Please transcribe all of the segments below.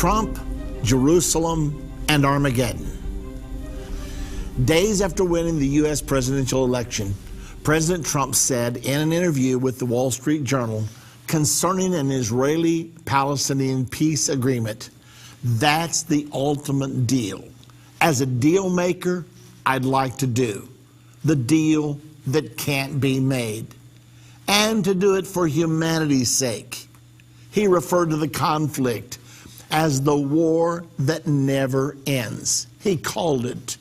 Trump, Jerusalem, and Armageddon. Days after winning the U.S. presidential election, President Trump said in an interview with the Wall Street Journal concerning an Israeli-Palestinian peace agreement, "That's the ultimate deal. As a deal maker, I'd like to do the deal that can't be made, and to do it for humanity's sake." He referred to the conflict as the war that never ends. He called it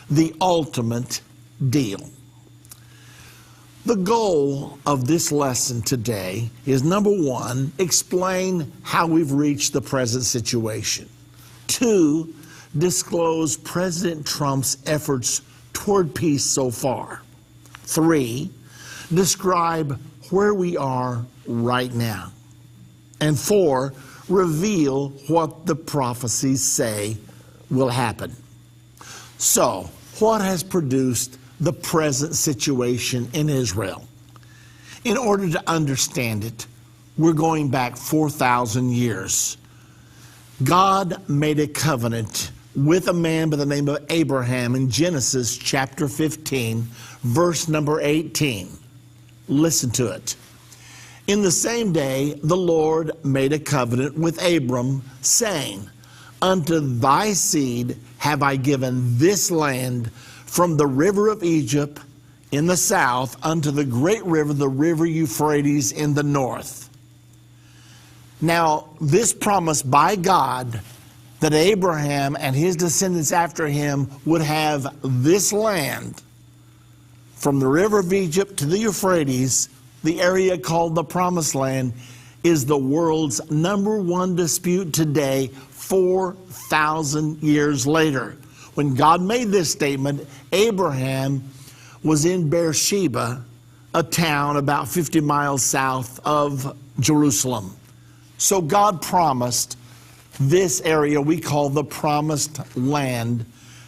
the ultimate deal. The goal of this lesson today is, number one, explain how we've reached the present situation. Two, disclose President Trump's efforts toward peace so far. Three, describe where we are right now. And four, reveal what the prophecies say will happen. So, what has produced the present situation in Israel? In order to understand it, we're going back 4,000 years. God made a covenant with a man by the name of Abraham in Genesis chapter 15, verse number 18. Listen to it. "In the same day, the Lord made a covenant with Abram, saying, Unto thy seed have I given this land, from the river of Egypt in the south unto the great river, the river Euphrates in the north." Now, this promise by God that Abraham and his descendants after him would have this land from the river of Egypt to the Euphrates, the area called the Promised Land, is the world's #1 dispute today, 4,000 years later. When God made this statement, Abraham was in Beersheba, a town about 50 miles south of Jerusalem. So God promised this area we call the Promised Land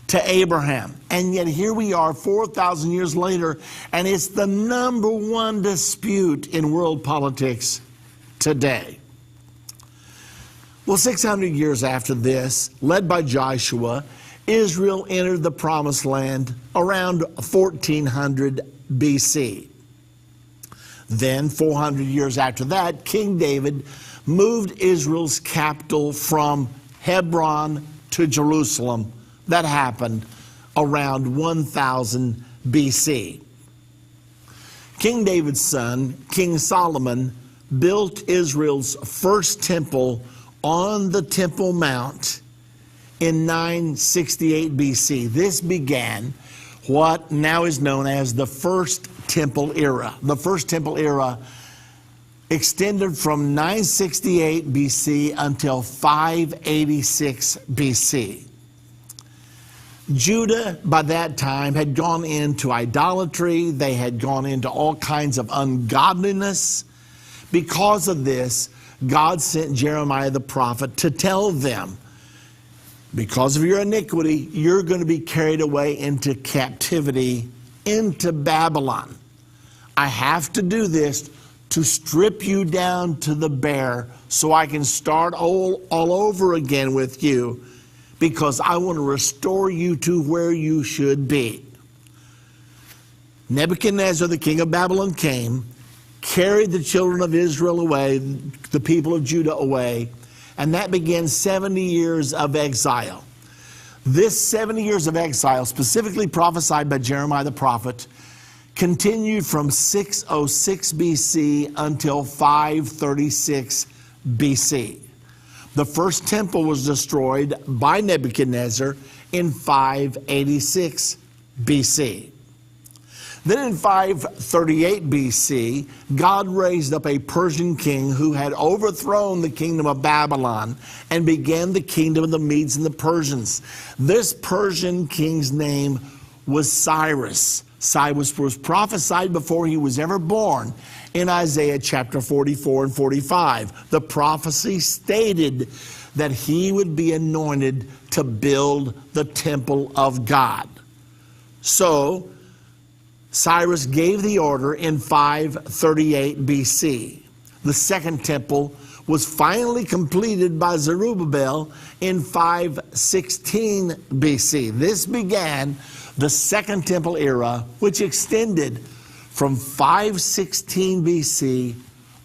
to Abraham. And yet here we are 4,000 years later, and it's the #1 dispute in world politics today. Well, 600 years after this, led by Joshua, Israel entered the Promised Land around 1400 BC. Then, 400 years after that, King David moved Israel's capital from Hebron to Jerusalem. That happened around 1000 BC. King David's son, King Solomon, built Israel's first temple on the Temple Mount in 968 BC. This began what now is known as the First Temple Era. The First Temple Era extended from 968 BC until 586 BC. Judah, by that time, had gone into idolatry. They had gone into all kinds of ungodliness. Because of this, God sent Jeremiah the prophet to tell them, because of your iniquity, you're going to be carried away into captivity, into Babylon. I have to do this to strip you down to the bare so I can start all over again with you, because I want to restore you to where you should be. Nebuchadnezzar, the king of Babylon, came, carried the children of Israel away, the people of Judah away, and that began 70 years of exile. This 70 years of exile, specifically prophesied by Jeremiah the prophet, continued from 606 BC until 536 BC. The first temple was destroyed by Nebuchadnezzar in 586 BC. Then in 538 BC, God raised up a Persian king who had overthrown the kingdom of Babylon and began the kingdom of the Medes and the Persians. This Persian king's name was Cyrus. Cyrus was prophesied before he was ever born in Isaiah chapter 44 and 45. The prophecy stated that he would be anointed to build the temple of God. So Cyrus gave the order in 538 BC. The second temple was finally completed by Zerubbabel in 516 BC. This began the Second Temple era, which extended from 516 BC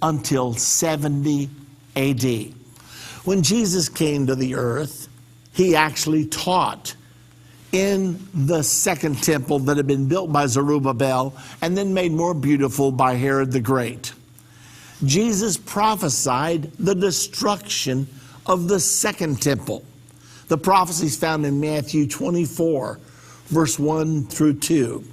until 70 AD. When Jesus came to the earth, he actually taught in the Second Temple that had been built by Zerubbabel and then made more beautiful by Herod the Great. Jesus prophesied the destruction of the Second Temple. The prophecy is found in Matthew 24, verse 1 through 2.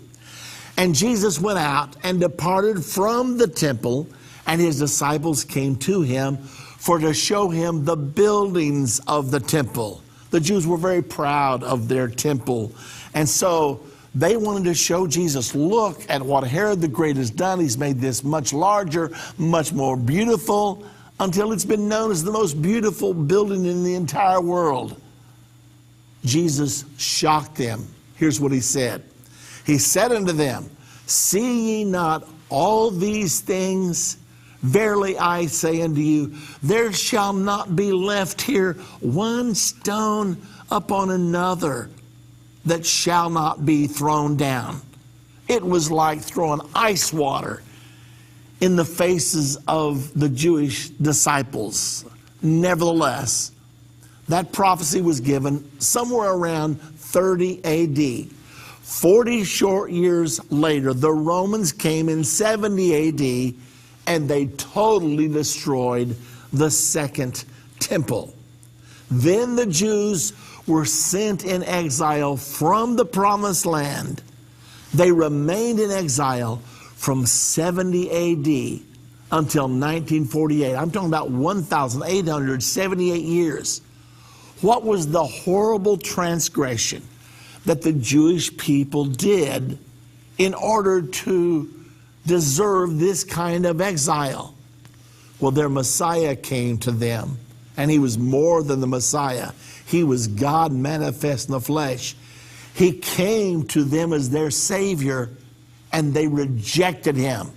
And Jesus went out and departed from the temple, and his disciples came to him for to show him the buildings of the temple. The Jews were very proud of their temple, and so they wanted to show Jesus, look at what Herod the Great has done. He's made this much larger, much more beautiful, until it's been known as the most beautiful building in the entire world. Jesus shocked them. Here's what he said. He said unto them, see ye not all these things? Verily I say unto you, there shall not be left here one stone upon another that shall not be thrown down. It was like throwing ice water in the faces of the Jewish disciples. Nevertheless, that prophecy was given somewhere around 30 AD. 40 short years later, the Romans came in 70 AD, and they totally destroyed the Second Temple. Then the Jews were sent in exile from the Promised Land. They remained in exile from 70 AD until 1948. I'm talking about 1,878 years. What was the horrible transgression that the Jewish people did in order to deserve this kind of exile? Well, their Messiah came to them, and he was more than the Messiah. He was God manifest in the flesh. He came to them as their Savior, and they rejected him.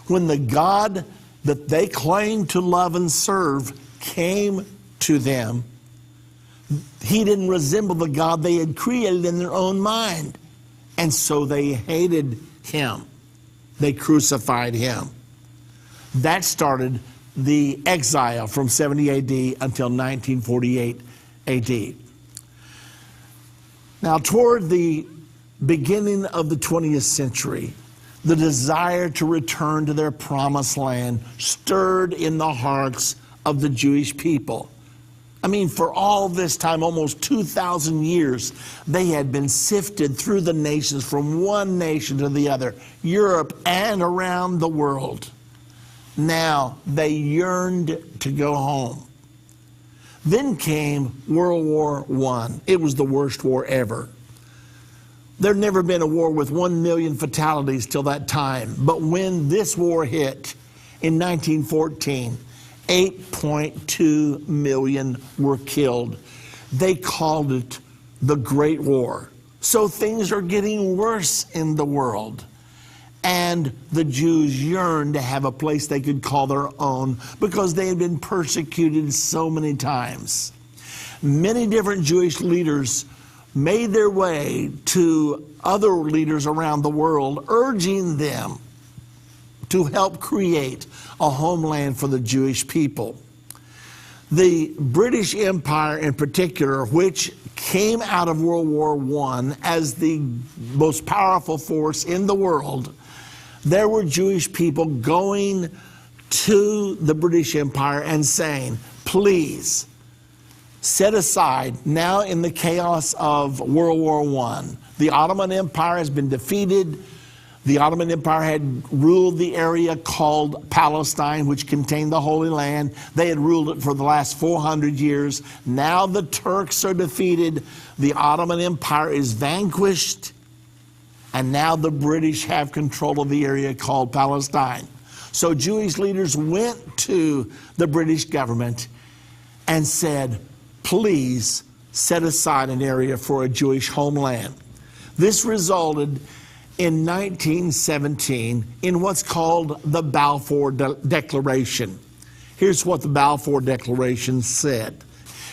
When the God that they claimed to love and serve came to them, he didn't resemble the God they had created in their own mind. And so they hated him. They crucified him. That started the exile from 70 AD until 1948 AD. Now, toward the beginning of the 20th century, the desire to return to their promised land stirred in the hearts of the Jewish people. I mean, for all this time, almost 2,000 years, they had been sifted through the nations from one nation to the other, Europe and around the world. Now they yearned to go home. Then came World War I. It was the worst war ever. There'd never been a war with 1 million fatalities till that time. But when this war hit in 1914, 8.2 million were killed. They called it the Great War. So things are getting worse in the world. And the Jews yearned to have a place they could call their own because they had been persecuted so many times. Many different Jewish leaders made their way to other leaders around the world, urging them to help create a homeland for the Jewish people. The British Empire in particular, which came out of World War I as the most powerful force in the world, there were Jewish people going to the British Empire and saying, please, set aside, now in the chaos of World War I, the Ottoman Empire has been defeated. The Ottoman Empire had ruled the area called Palestine, which contained the Holy Land. They had ruled it for the last 400 years. Now the Turks are defeated. The Ottoman Empire is vanquished. And now the British have control of the area called Palestine. So Jewish leaders went to the British government and said, please set aside an area for a Jewish homeland. This resulted in 1917 in what's called the Balfour Declaration. Here's what the Balfour Declaration said.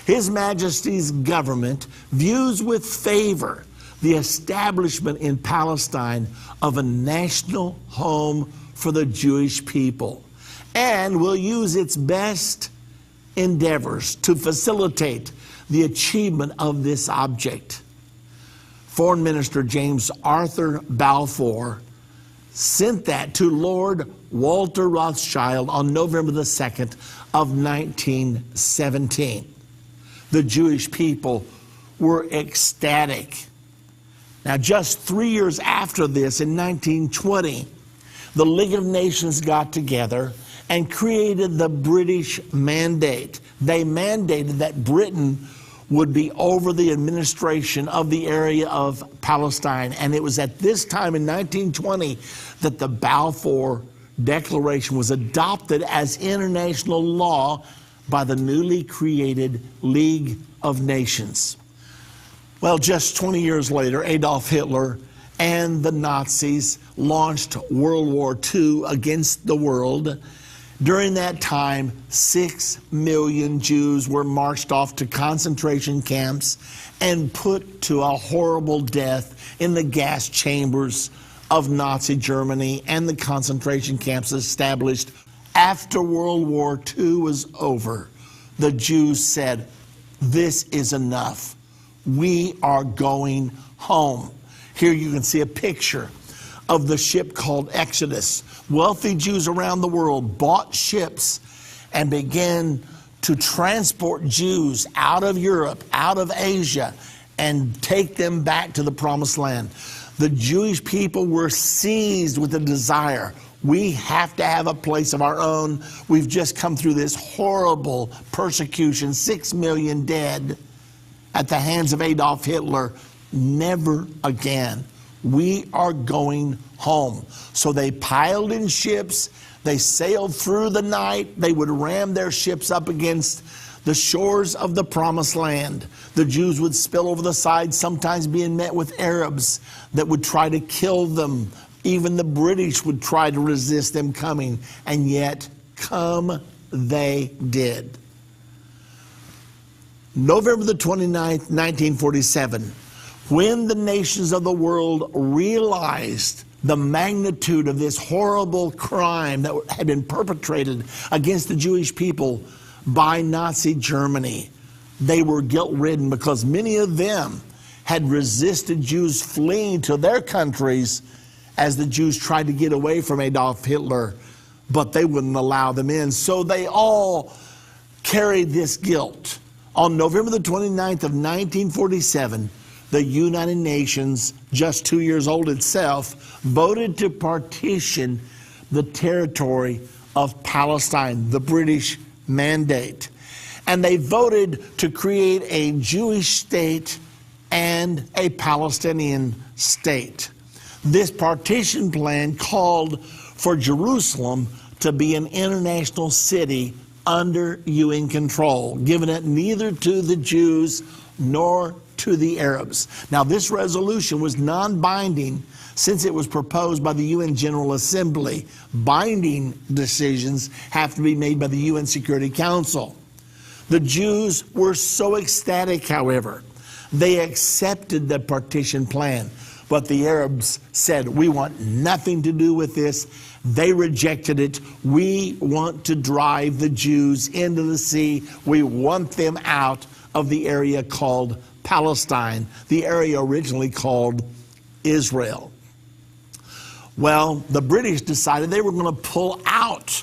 His Majesty's government views with favor the establishment in Palestine of a national home for the Jewish people, and will use its best endeavors to facilitate the achievement of this object. Foreign Minister James Arthur Balfour sent that to Lord Walter Rothschild on November the 2nd of 1917. The Jewish people were ecstatic. Now, just 3 years after this, in 1920, the League of Nations got together and created the British Mandate. They mandated that Britain would be over the administration of the area of Palestine. And it was at this time in 1920 that the Balfour Declaration was adopted as international law by the newly created League of Nations. Well, just 20 years later, Adolf Hitler and the Nazis launched World War II against the world. During that time, 6 million Jews were marched off to concentration camps and put to a horrible death in the gas chambers of Nazi Germany and the concentration camps established. After World War II was over, the Jews said, "This is enough. We are going home." Here you can see a picture of the ship called Exodus. Wealthy Jews around the world bought ships and began to transport Jews out of Europe, out of Asia, and take them back to the Promised Land. The Jewish people were seized with a desire. We have to have a place of our own. We've just come through this horrible persecution, 6 million dead at the hands of Adolf Hitler. Never again. We are going home. So they piled in ships. They sailed through the night. They would ram their ships up against the shores of the Promised Land. The Jews would spill over the side, sometimes being met with Arabs that would try to kill them. Even the British would try to resist them coming, and yet come they did. November the 29th, 1947, when the nations of the world realized the magnitude of this horrible crime that had been perpetrated against the Jewish people by Nazi Germany, they were guilt-ridden because many of them had resisted Jews fleeing to their countries as the Jews tried to get away from Adolf Hitler, but they wouldn't allow them in. So they all carried this guilt. On November the 29th of 1947, the United Nations, just 2 years old itself, voted to partition the territory of Palestine, the British Mandate. And they voted to create a Jewish state and a Palestinian state. This partition plan called for Jerusalem to be an international city under UN control, giving it neither to the Jews nor to the Arabs. Now, this resolution was non-binding since it was proposed by the UN General Assembly. Binding decisions have to be made by the UN Security Council. The Jews were so ecstatic, however, they accepted the partition plan. But the Arabs said, "We want nothing to do with this." They rejected it. "We want to drive the Jews into the sea. We want them out of the area called Palestine," the area originally called Israel. Well, the British decided they were going to pull out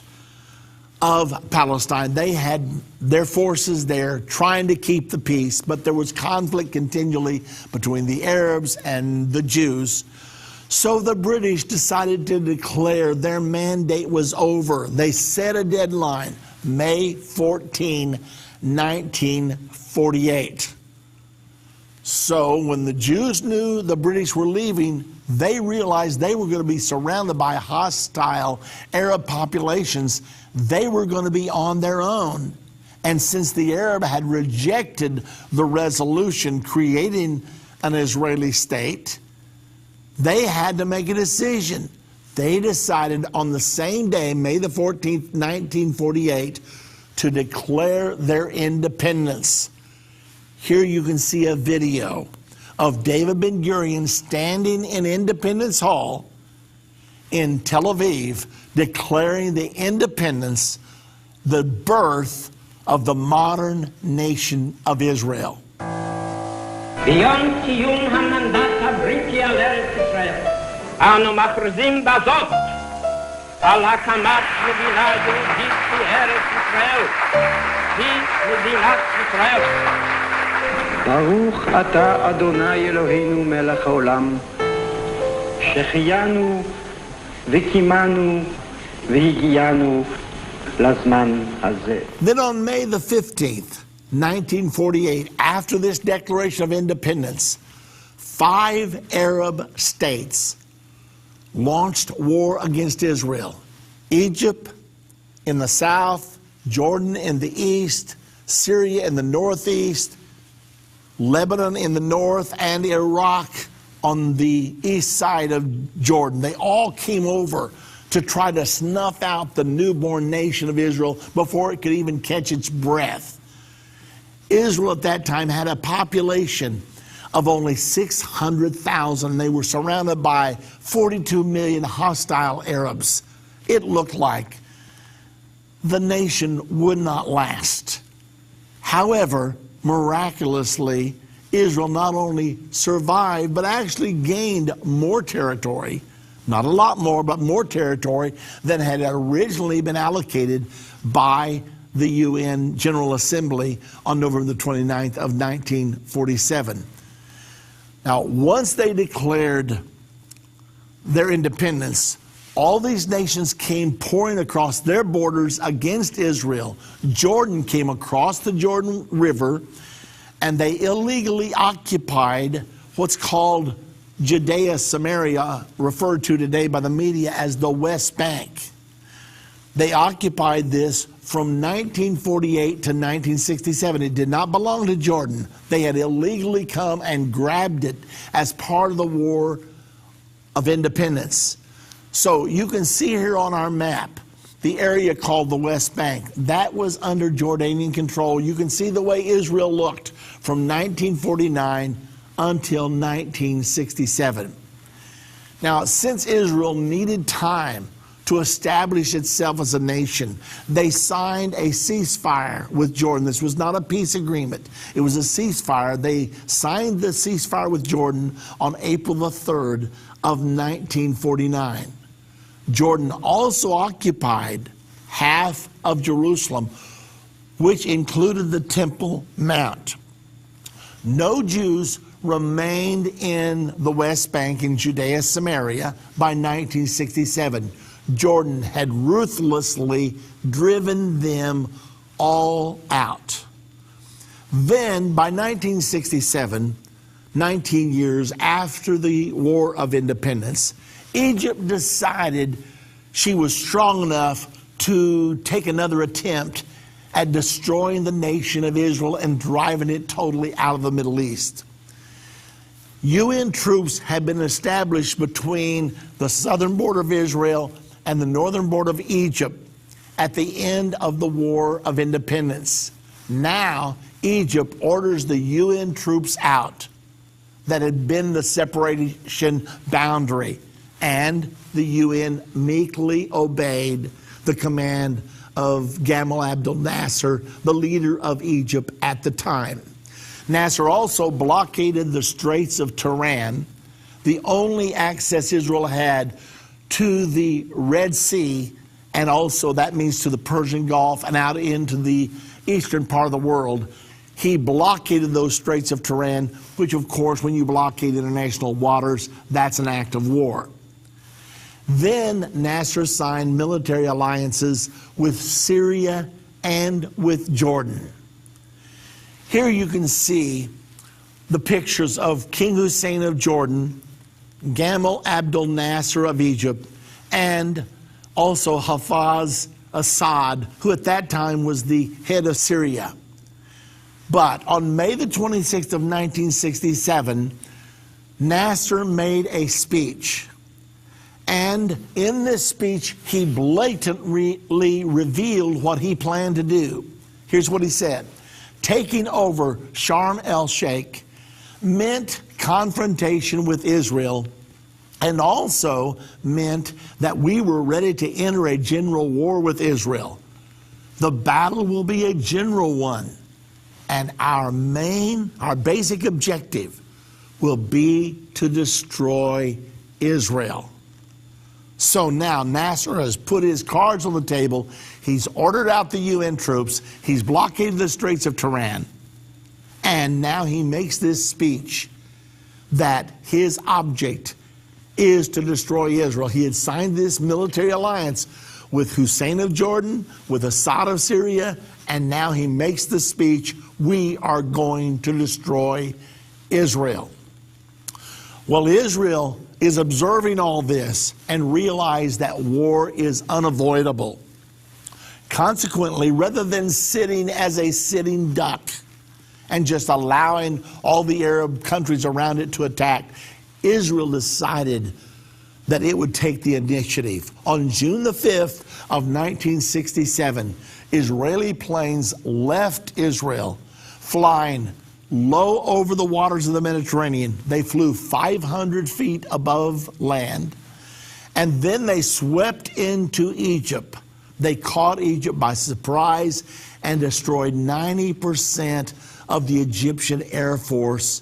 of Palestine. They had their forces there trying to keep the peace, but there was conflict continually between the Arabs and the Jews. So the British decided to declare their mandate was over. They set a deadline, May 14, 1948. So when the Jews knew the British were leaving, they realized they were going to be surrounded by hostile Arab populations. They were going to be on their own. And since the Arab had rejected the resolution creating an Israeli state, they had to make a decision. They decided on the same day, May the 14th, 1948, to declare their independence. Here you can see a video of David Ben-Gurion standing in Independence Hall in Tel Aviv, declaring the independence, the birth of the modern nation of Israel. ביום קיום המנדט הבריטי על ארץ ישראל, אנו מכריזים בזאת על הקמת מדינה יהודית בארץ ישראל, היא מדינת ישראל. ברוך אתה אדוני אלוהינו מלך העולם, שהחיינו וקיימנו והגיענו לזמן הזה. Then on May the 15th, 1948, after this Declaration of Independence, 5 Arab states launched war against Israel. Egypt in the south, Jordan in the east, Syria in the northeast, Lebanon in the north, and Iraq on the east side of Jordan. They all came over to try to snuff out the newborn nation of Israel before it could even catch its breath. Israel at that time had a population of only 600,000. They were surrounded by 42 million hostile Arabs. It looked like the nation would not last. However, miraculously, Israel not only survived, but actually gained more territory, not a lot more, but more territory than had originally been allocated by the UN General Assembly on November the 29th of 1947. Now, once they declared their independence, all these nations came pouring across their borders against Israel. Jordan came across the Jordan River, and they illegally occupied what's called Judea, Samaria, referred to today by the media as the West Bank. They occupied this from 1948 to 1967. It did not belong to Jordan. They had illegally come and grabbed it as part of the War of Independence. So you can see here on our map the area called the West Bank. That was under Jordanian control. You can see the way Israel looked from 1949 until 1967. Now, since Israel needed time to establish itself as a nation, they signed a ceasefire with Jordan. This was not a peace agreement. It was a ceasefire. They signed the ceasefire with Jordan on April the 3rd of 1949. Jordan also occupied half of Jerusalem, which included the Temple Mount. No Jews remained in the West Bank in Judea, Samaria by 1967. Jordan had ruthlessly driven them all out. Then, by 1967, 19 years after the War of Independence, Egypt decided she was strong enough to take another attempt at destroying the nation of Israel and driving it totally out of the Middle East. UN troops had been established between the southern border of Israel and the northern border of Egypt at the end of the War of Independence. Now, Egypt orders the UN troops out that had been the separation boundary, and the UN meekly obeyed the command of Gamal Abdel Nasser, the leader of Egypt at the time. Nasser also blockaded the Straits of Tiran, the only access Israel had to the Red Sea, and also that means to the Persian Gulf and out into the eastern part of the world. He blockaded those Straits of Tiran, which of course, when you blockade international waters, that's an act of war. Then Nasser signed military alliances with Syria and with Jordan. Here you can see the pictures of King Hussein of Jordan, Gamal Abdel Nasser of Egypt, and also Hafez Assad, who at that time was the head of Syria. But on May the 26th of 1967, Nasser made a speech. And in this speech, he blatantly revealed what he planned to do. Here's what he said. Taking over Sharm el-Sheikh meant confrontation with Israel, and also meant that we were ready to enter a general war with Israel. The battle will be a general one, and our basic objective will be to destroy Israel. So now Nasser has put his cards on the table. He's ordered out the UN troops. He's blockaded the Straits of Tiran. And now he makes this speech that his object is to destroy Israel. He had signed this military alliance with Hussein of Jordan, with Assad of Syria, and now he makes the speech, we are going to destroy Israel. Well, Israel is observing all this and realize that war is unavoidable. Consequently, rather than sitting as a sitting duck and just allowing all the Arab countries around it to attack, Israel decided that it would take the initiative. On June the 5th of 1967, Israeli planes left Israel, flying low over the waters of the Mediterranean. They flew 500 feet above land, and then they swept into Egypt. They caught Egypt by surprise and destroyed 90% of the Egyptian Air Force,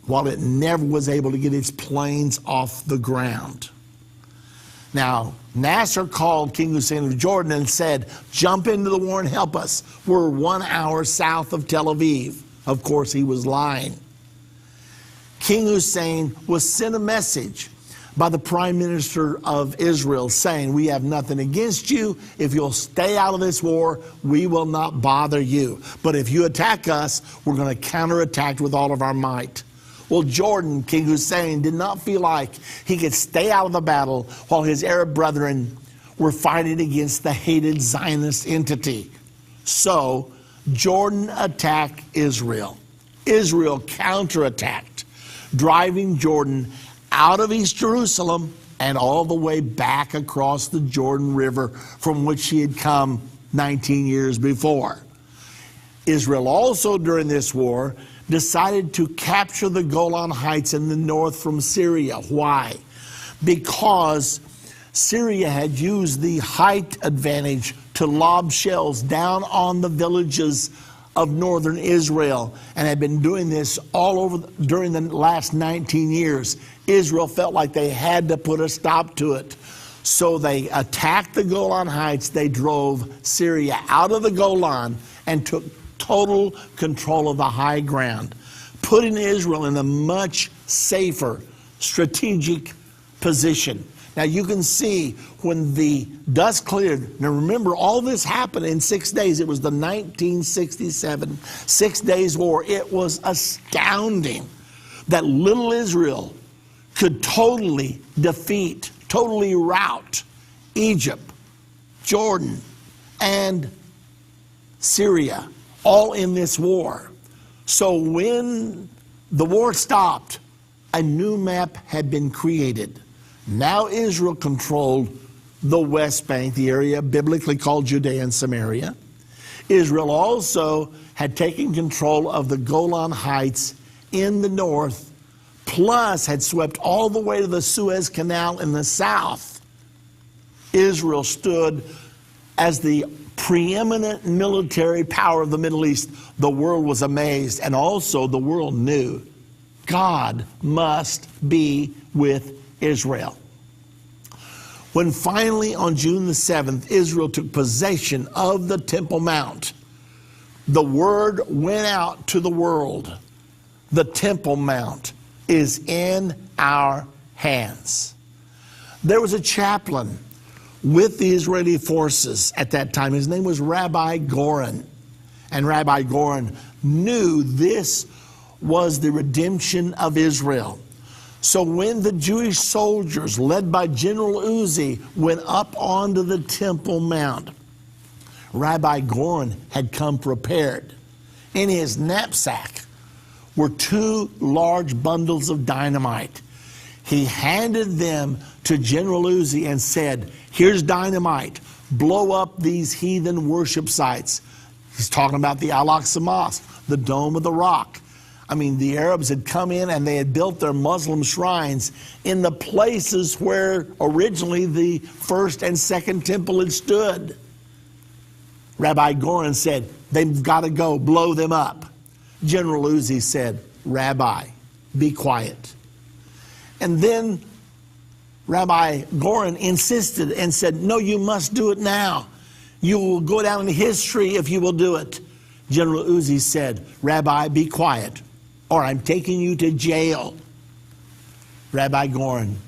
while it never was able to get its planes off the ground. Now, Nasser called King Hussein of Jordan and said, jump into the war and help us. We're 1 hour south of Tel Aviv. Of course, he was lying. King Hussein was sent a message by the Prime Minister of Israel saying, we have nothing against you. If you'll stay out of this war, we will not bother you. But if you attack us, we're going to counterattack with all of our might. Well, Jordan, King Hussein, did not feel like he could stay out of the battle while his Arab brethren were fighting against the hated Zionist entity. So Jordan attacked Israel. Israel counterattacked, driving Jordan out of East Jerusalem and all the way back across the Jordan River from which he had come 19 years before. Israel also, during this war, decided to capture the Golan Heights in the north from Syria. Why? Because Syria had used the height advantage to lob shells down on the villages of northern Israel, and had been doing this all over during the last 19 years. Israel felt like they had to put a stop to it. So they attacked the Golan Heights. They drove Syria out of the Golan and took total control of the high ground, putting Israel in a much safer strategic position. Now you can see when the dust cleared, now remember all this happened in 6 days. It was the 1967 6 Days War. It was astounding that little Israel could totally defeat, totally rout Egypt, Jordan, and Syria, all in this war. So when the war stopped, a new map had been created. Now Israel controlled the West Bank, the area biblically called Judea and Samaria. Israel also had taken control of the Golan Heights in the north, plus had swept all the way to the Suez Canal in the south. Israel stood as the preeminent military power of the Middle East. The world was amazed, and also the world knew God must be with Israel. When finally on June the 7th, Israel took possession of the Temple Mount, the word went out to the world. The Temple Mount is in our hands. There was a chaplain with the Israeli forces at that time. His name was Rabbi Goren. And Rabbi Goren knew this was the redemption of Israel. So when the Jewish soldiers, led by General Uzi, went up onto the Temple Mount, Rabbi Goren had come prepared. In his knapsack were 2 large bundles of dynamite. He handed them to General Uzi and said, here's dynamite. Blow up these heathen worship sites. He's talking about the Al-Aqsa Mosque, the Dome of the Rock. I mean, the Arabs had come in and they had built their Muslim shrines in the places where originally the first and second temple had stood. Rabbi Goren said, they've got to go, blow them up. General Uzi said, Rabbi, be quiet. And then Rabbi Goren insisted and said, no, you must do it now. You will go down in history if you will do it. General Uzi said, Rabbi, be quiet, or I'm taking you to jail. Rabbi Goren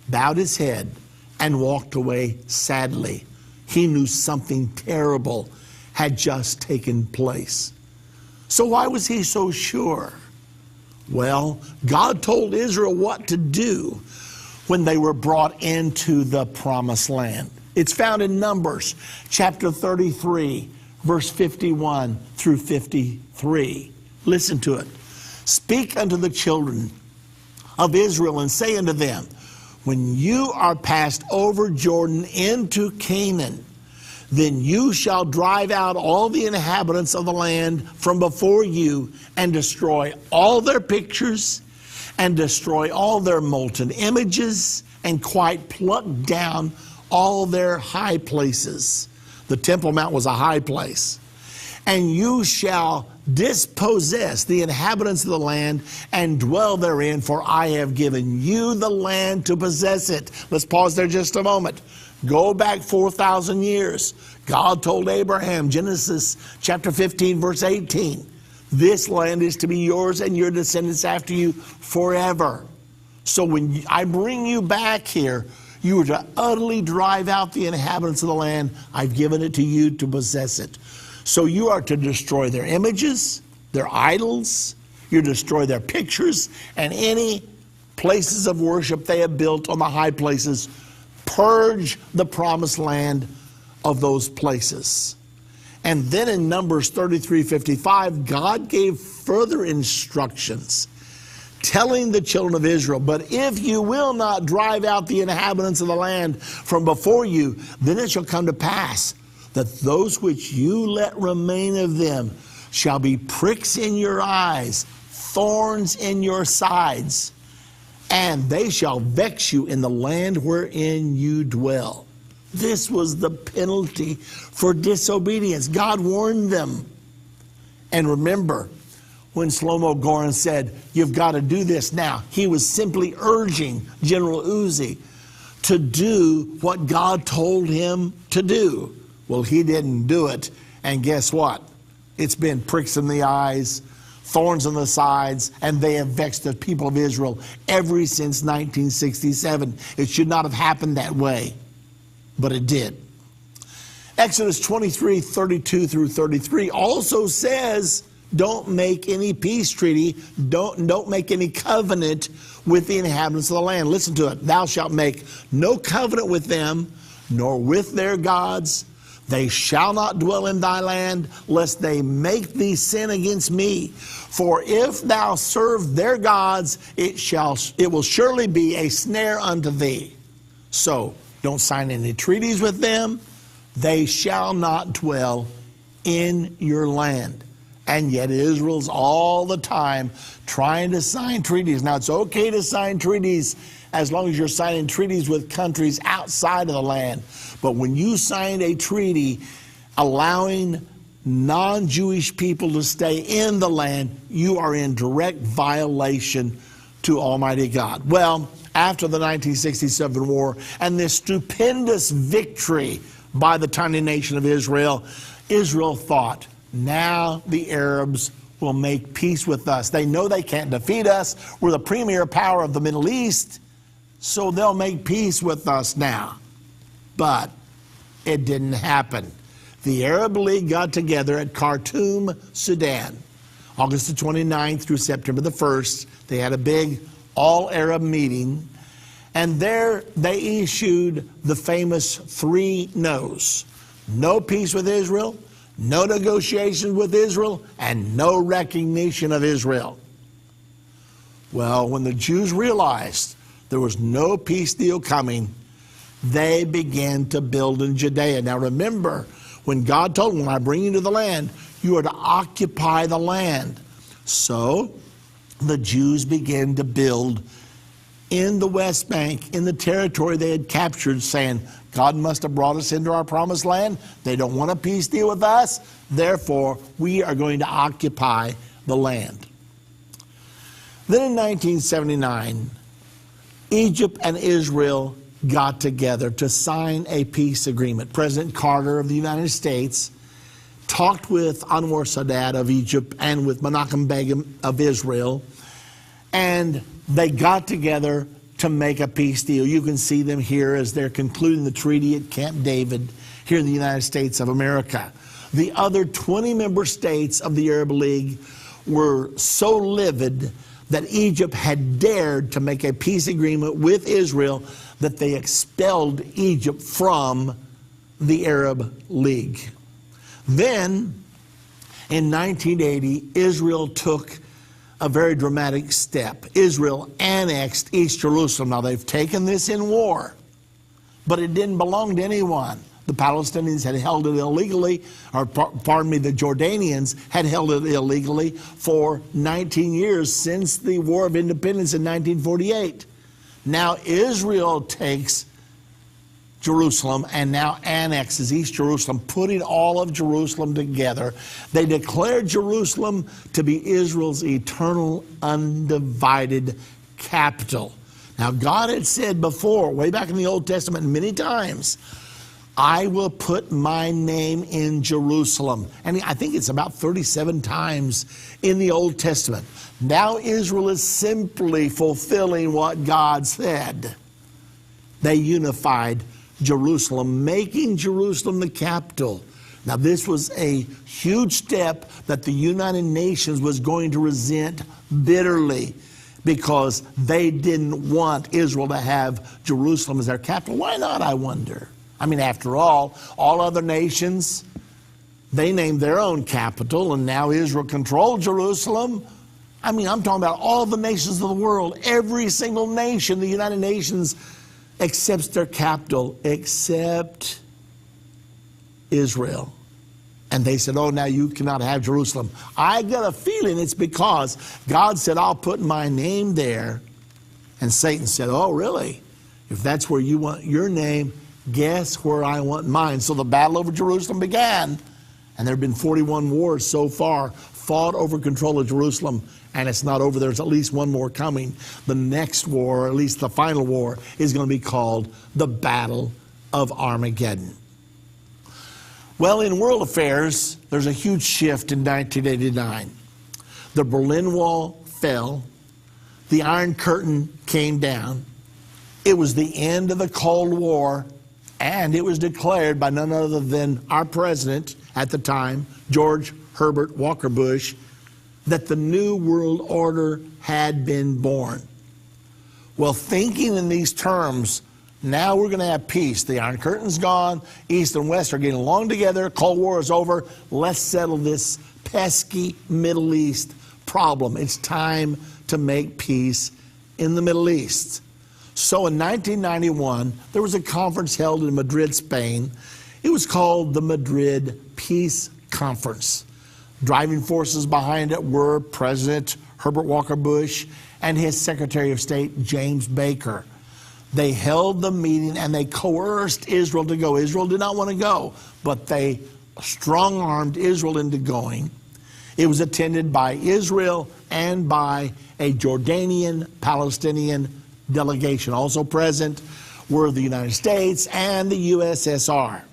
bowed his head and walked away sadly. He knew something terrible had just taken place. So why was he so sure? Well, God told Israel what to do when they were brought into the promised land. It's found in Numbers chapter 33, verse 51 through 53. Listen to it. Speak unto the children of Israel and say unto them, when you are passed over Jordan into Canaan, then you shall drive out all the inhabitants of the land from before you and destroy all their pictures and destroy all their molten images and quite pluck down all their high places. The Temple Mount was a high place. And you shall dispossess the inhabitants of the land and dwell therein, for I have given you the land to possess it. Let's pause there just a moment. Go back 4,000 years. God told Abraham, Genesis chapter 15, verse 18, this land is to be yours and your descendants after you forever. So when I bring you back here, you are to utterly drive out the inhabitants of the land. I've given it to you to possess it. So you are to destroy their images, their idols, you destroy their pictures, and any places of worship they have built on the high places. Purge the promised land of those places. And then in Numbers 33:55, God gave further instructions, telling the children of Israel, but if you will not drive out the inhabitants of the land from before you, then it shall come to pass that those which you let remain of them shall be pricks in your eyes, thorns in your sides, and they shall vex you in the land wherein you dwell. This was the penalty for disobedience. God warned them. And remember, when Shlomo Goren said, you've got to do this now, he was simply urging General Uzi to do what God told him to do. Well, he didn't do it, and guess what? It's been pricks in the eyes, thorns in the sides, and they have vexed the people of Israel ever since 1967. It should not have happened that way, but it did. Exodus 23:32 through 33 also says, don't make any peace treaty, don't make any covenant with the inhabitants of the land. Listen to it. Thou shalt make no covenant with them, nor with their gods. They shall not dwell in thy land, lest they make thee sin against me. For if thou serve their gods, it will surely be a snare unto thee. So don't sign any treaties with them. They shall not dwell in your land. And yet Israel's all the time trying to sign treaties. Now, it's okay to sign treaties as long as you're signing treaties with countries outside of the land. But when you signed a treaty allowing non-Jewish people to stay in the land, you are in direct violation to Almighty God. Well, after the 1967 war and this stupendous victory by the tiny nation of Israel, Israel thought, now the Arabs will make peace with us. They know they can't defeat us. We're the premier power of the Middle East, so they'll make peace with us now. But it didn't happen. The Arab League got together at Khartoum, Sudan, August the 29th through September the 1st. They had a big all-Arab meeting, and there they issued the famous 3 no's. No peace with Israel, no negotiations with Israel, and no recognition of Israel. Well, when the Jews realized there was no peace deal coming, they began to build in Judea. Now remember, When God told them, when I bring you to the land, you are to occupy the land. So the Jews began to build in the West Bank, in the territory they had captured, saying, God must have brought us into our promised land. They don't want a peace deal with us. Therefore, we are going to occupy the land. Then in 1979, Egypt and Israel got together to sign a peace agreement. President Carter of the United States talked with Anwar Sadat of Egypt and with Menachem Begin of Israel, and they got together to make a peace deal. You can see them here as they're concluding the treaty at Camp David here in the United States of America. The other 20 member states of the Arab League were so livid that Egypt had dared to make a peace agreement with Israel that they expelled Egypt from the Arab League. Then, in 1980, Israel took a very dramatic step. Israel annexed East Jerusalem. Now, they've taken this in war, but it didn't belong to anyone. The Palestinians had held it illegally, or pardon me, the Jordanians had held it illegally for 19 years since the War of Independence in 1948. Now Israel takes Jerusalem and now annexes East Jerusalem, putting all of Jerusalem together. They declared Jerusalem to be Israel's eternal, undivided capital. Now, God had said before, way back in the Old Testament, many times, I will put my name in Jerusalem. And I think it's about 37 times in the Old Testament. Now Israel is simply fulfilling what God said. They unified Jerusalem, making Jerusalem the capital. Now, this was a huge step that the United Nations was going to resent bitterly because they didn't want Israel to have Jerusalem as their capital. Why not, I wonder? I mean, after all other nations, they named their own capital, and now Israel controlled Jerusalem. I mean, I'm talking about all the nations of the world. Every single nation, the United Nations, accepts their capital except Israel. And they said, oh, now you cannot have Jerusalem. I got a feeling it's because God said, I'll put my name there. And Satan said, oh, really? If that's where you want your name, guess where I want mine. So the battle over Jerusalem began. And there have been 41 wars so far fought over control of Jerusalem. And it's not over. There's at least one more coming. The next war, or at least the final war, is going to be called the Battle of Armageddon. Well, in world affairs, there's a huge shift in 1989. The Berlin Wall fell. The Iron Curtain came down. It was the end of the Cold War, and it was declared by none other than our president at the time, George Herbert Walker Bush, that the New World Order had been born. Well, thinking in these terms, now we're going to have peace. The Iron Curtain's gone. East and West are getting along together. Cold War is over. Let's settle this pesky Middle East problem. It's time to make peace in the Middle East. So in 1991, there was a conference held in Madrid, Spain. It was called the Madrid Peace Conference. Driving forces behind it were President Herbert Walker Bush and his Secretary of State, James Baker. They held the meeting and they coerced Israel to go. Israel did not want to go, but they strong-armed Israel into going. It was attended by Israel and by a Jordanian Palestinian delegation. Also present were the United States and the USSR.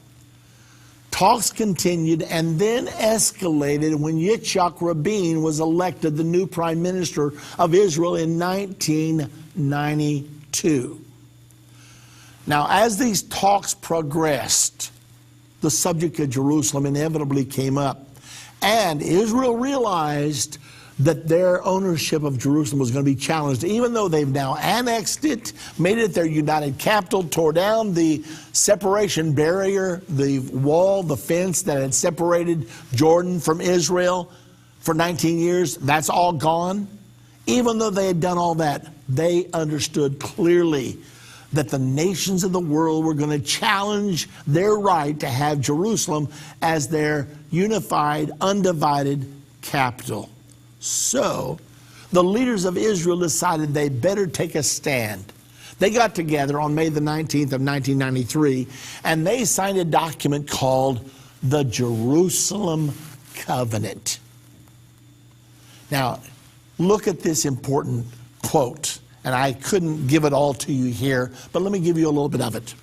Talks continued and then escalated when Yitzhak Rabin was elected the new prime minister of Israel in 1992. Now, as these talks progressed, the subject of Jerusalem inevitably came up, and Israel realized that their ownership of Jerusalem was going to be challenged, even though they've now annexed it, made it their united capital, tore down the separation barrier, the wall, the fence that had separated Jordan from Israel for 19 years. That's all gone. Even though they had done all that, they understood clearly that the nations of the world were going to challenge their right to have Jerusalem as their unified, undivided capital. So the leaders of Israel decided they better take a stand. They got together on May the 19th of 1993, and they signed a document called the Jerusalem Covenant. Now, look at this important quote, and I couldn't give it all to you here, but let me give you a little bit of it.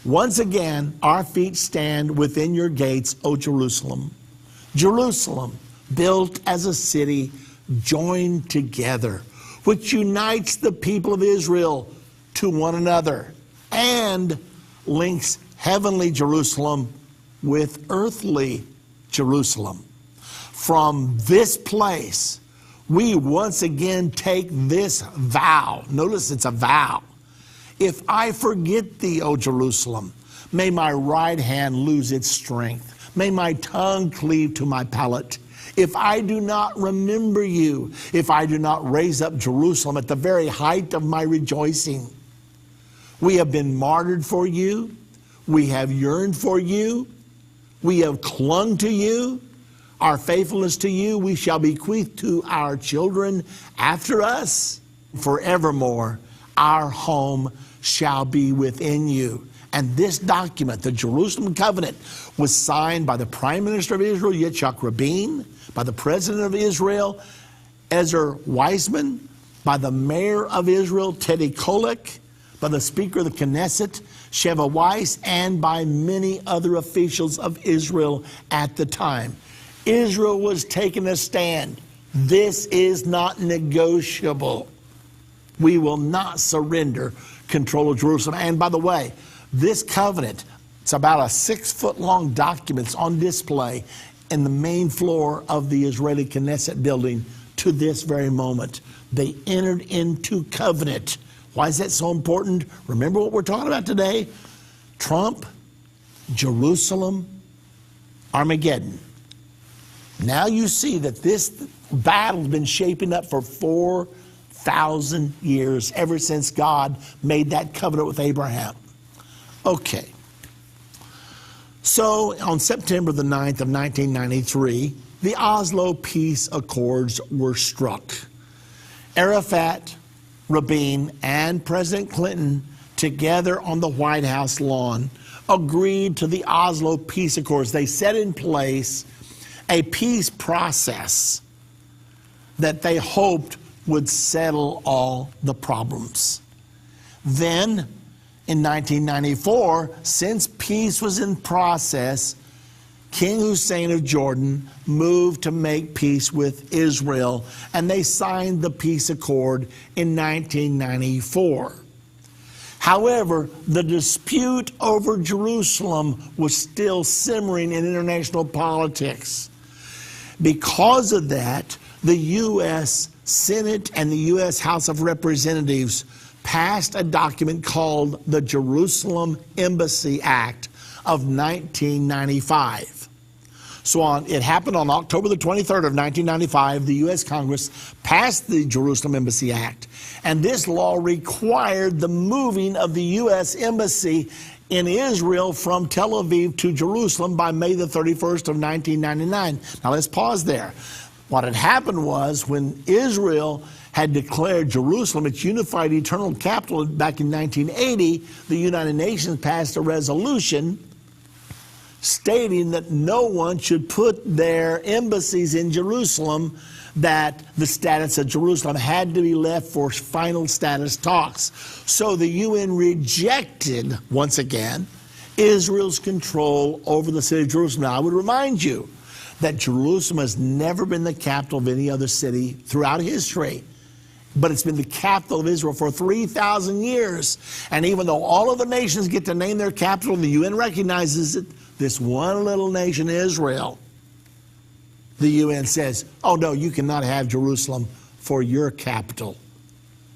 Once again, our feet stand within your gates, O Jerusalem. Jerusalem, built as a city joined together, which unites the people of Israel to one another and links heavenly Jerusalem with earthly Jerusalem. From this place, we once again take this vow. Notice it's a vow. If I forget thee, O Jerusalem, may my right hand lose its strength. May my tongue cleave to my palate. If I do not remember you, if I do not raise up Jerusalem at the very height of my rejoicing. We have been martyred for you. We have yearned for you. We have clung to you. Our faithfulness to you we shall bequeath to our children after us. Forevermore, our home shall be within you. And this document, the Jerusalem Covenant, was signed by the Prime Minister of Israel, Yitzhak Rabin, by the President of Israel, Ezer Weizmann, by the Mayor of Israel, Teddy Kollek, by the Speaker of the Knesset, Sheva Weiss, and by many other officials of Israel at the time. Israel was taking a stand. This is not negotiable. We will not surrender control of Jerusalem. And by the way, this covenant, it's about a 6-foot-long document. It's on display in the main floor of the Israeli Knesset building to this very moment. They entered into covenant. Why is that so important? Remember what we're talking about today? Trump, Jerusalem, Armageddon. Now you see that this battle's been shaping up for 4,000 years, ever since God made that covenant with Abraham. Okay. So on September the 9th of 1993, the Oslo Peace Accords were struck. Arafat, Rabin, and President Clinton, together on the White House lawn, agreed to the Oslo Peace Accords. They set in place a peace process that they hoped would settle all the problems. Then, in 1994, since peace was in process, King Hussein of Jordan moved to make peace with Israel, and they signed the peace accord in 1994. However, the dispute over Jerusalem was still simmering in international politics. Because of that, the U.S. Senate and the U.S. House of Representatives passed a document called the Jerusalem Embassy Act of 1995. So it happened on October the 23rd of 1995. The U.S. Congress passed the Jerusalem Embassy Act, and this law required the moving of the U.S. Embassy in Israel from Tel Aviv to Jerusalem by May the 31st of 1999. Now let's pause there. What had happened was, when Israel had declared Jerusalem its unified eternal capital back in 1980, the United Nations passed a resolution stating that no one should put their embassies in Jerusalem, that the status of Jerusalem had to be left for final status talks. So the UN rejected, once again, Israel's control over the city of Jerusalem. Now, I would remind you that Jerusalem has never been the capital of any other city throughout history, but it's been the capital of Israel for 3,000 years. And even though all of the nations get to name their capital, the UN recognizes it, this one little nation, Israel, the UN says, oh no, you cannot have Jerusalem for your capital,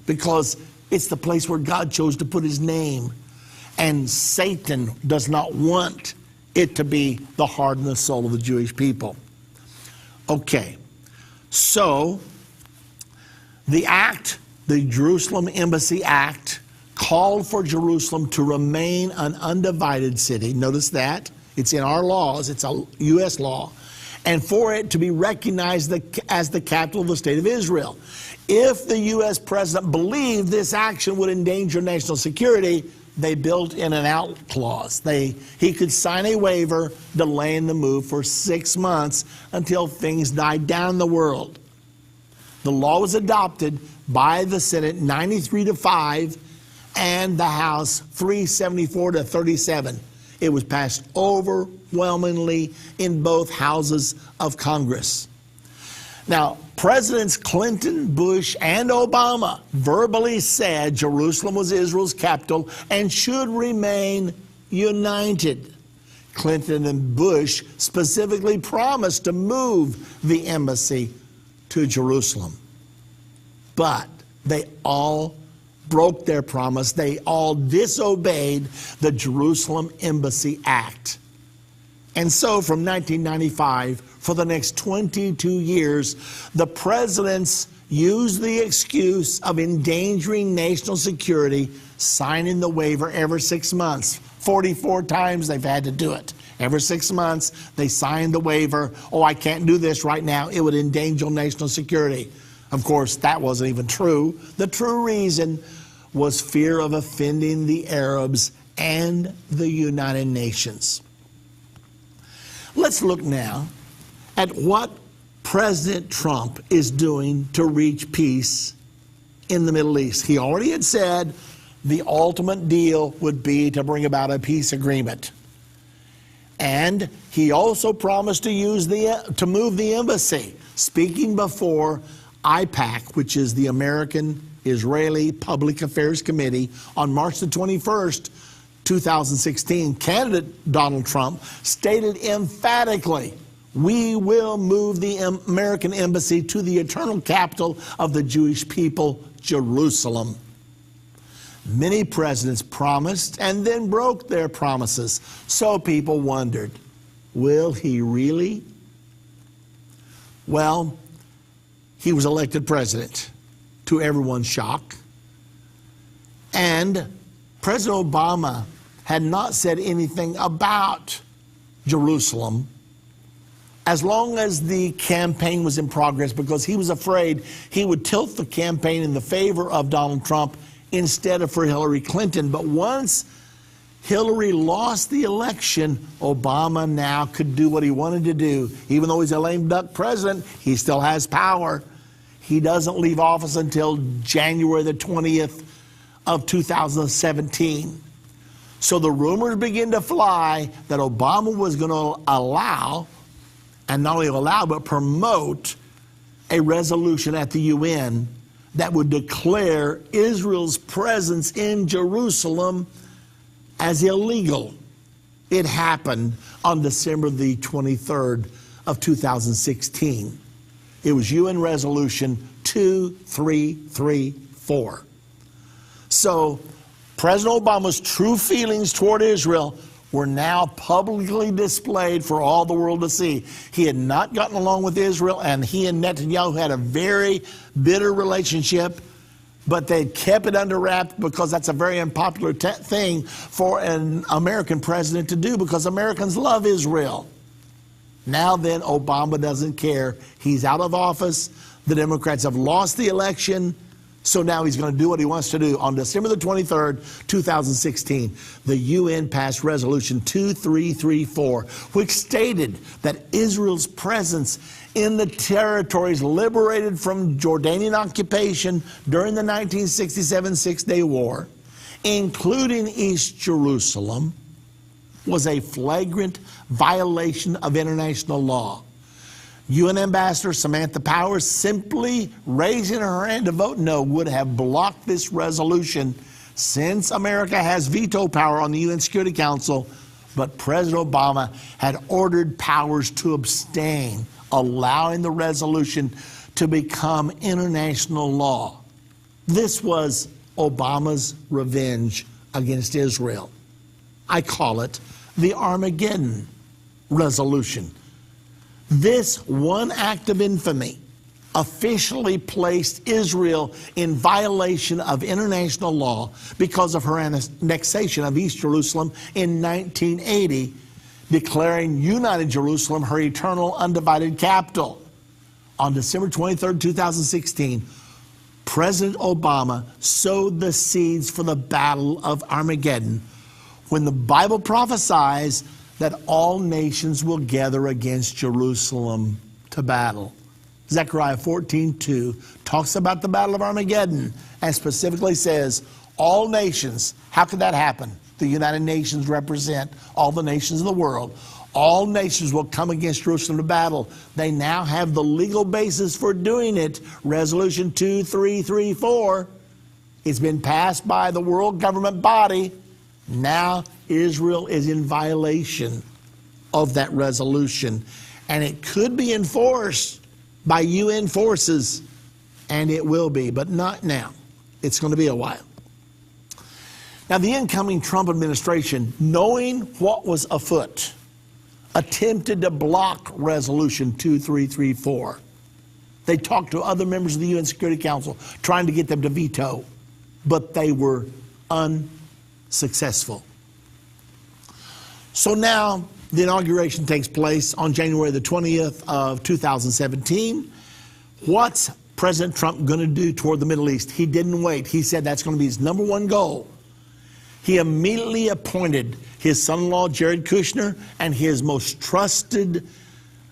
because it's the place where God chose to put his name, and Satan does not want it to be the heart and the soul of the Jewish people. Okay, so the act, the Jerusalem Embassy Act, called for Jerusalem to remain an undivided city. Notice that. It's in our laws. It's a U.S. law. And for it to be recognized as the capital of the state of Israel. If the U.S. president believed this action would endanger national security, they built in an out clause. He could sign a waiver delaying the move for 6 months until things died down in the world. The law was adopted by the Senate 93-5 and the House 374-37. It was passed overwhelmingly in both houses of Congress. Now, Presidents Clinton, Bush, and Obama verbally said Jerusalem was Israel's capital and should remain united. Clinton and Bush specifically promised to move the embassy to Jerusalem. But they all broke their promise. They all disobeyed the Jerusalem Embassy Act. And so from 1995, for the next 22 years, the presidents used the excuse of endangering national security, signing the waiver every 6 months. 44 times they've had to do it. Every 6 months, they signed the waiver. Oh, I can't do this right now. It would endanger national security. Of course, that wasn't even true. The true reason was fear of offending the Arabs and the United Nations. Let's look now at what President Trump is doing to reach peace in the Middle East. He already had said the ultimate deal would be to bring about a peace agreement. And he also promised to move the embassy, speaking before IPAC, which is the American-Israeli Public Affairs Committee, on March the 21st, 2016, candidate Donald Trump stated emphatically, "We will move the American embassy to the eternal capital of the Jewish people, Jerusalem." Many presidents promised and then broke their promises. So people wondered, will he really? Well, he was elected president, to everyone's shock. And President Obama had not said anything about Jerusalem as long as the campaign was in progress, because he was afraid he would tilt the campaign in the favor of Donald Trump instead of for Hillary Clinton. But once Hillary lost the election, Obama now could do what he wanted to do. Even though he's a lame duck president, he still has power. He doesn't leave office until January the 20th of 2017. So the rumors begin to fly that Obama was going to allow, and not only allow, but promote a resolution at the UN that would declare Israel's presence in Jerusalem as illegal. It happened on December the 23rd of 2016. It was UN Resolution 2334. So President Obama's true feelings toward Israel were now publicly displayed for all the world to see. He had not gotten along with Israel, and he and Netanyahu had a very bitter relationship, but they kept it under wraps because that's a very unpopular thing for an American president to do, because Americans love Israel. Now then, Obama doesn't care. He's out of office. The Democrats have lost the election. So now he's going to do what he wants to do. On December the 23rd, 2016, the UN passed Resolution 2334, which stated that Israel's presence in the territories liberated from Jordanian occupation during the 1967 Six-Day War, including East Jerusalem, was a flagrant violation of international law. UN Ambassador Samantha Power, simply raising her hand to vote no, would have blocked this resolution, since America has veto power on the UN Security Council. But President Obama had ordered Powers to abstain, allowing the resolution to become international law. This was Obama's revenge against Israel. I call it the Armageddon resolution. This one act of infamy officially placed Israel in violation of international law because of her annexation of East Jerusalem in 1980, declaring United Jerusalem her eternal undivided capital. On December 23, 2016, President Obama sowed the seeds for the Battle of Armageddon, when the Bible prophesies that all nations will gather against Jerusalem to battle. Zechariah 14:2 talks about the Battle of Armageddon and specifically says, all nations. How could that happen? The United Nations represent all the nations of the world. All nations will come against Jerusalem to battle. They now have the legal basis for doing it. Resolution 2334. It's been passed by the world government body. Now Israel is in violation of that resolution. And it could be enforced by UN forces. And it will be, but not now. It's going to be a while. Now the incoming Trump administration, knowing what was afoot, attempted to block Resolution 2334. They talked to other members of the UN Security Council trying to get them to veto, but they were unsuccessful. So now the inauguration takes place on January the 20th of 2017. What's President Trump going to do toward the Middle East? He didn't wait. He said that's going to be his number one goal. He immediately appointed his son-in-law, Jared Kushner, and his most trusted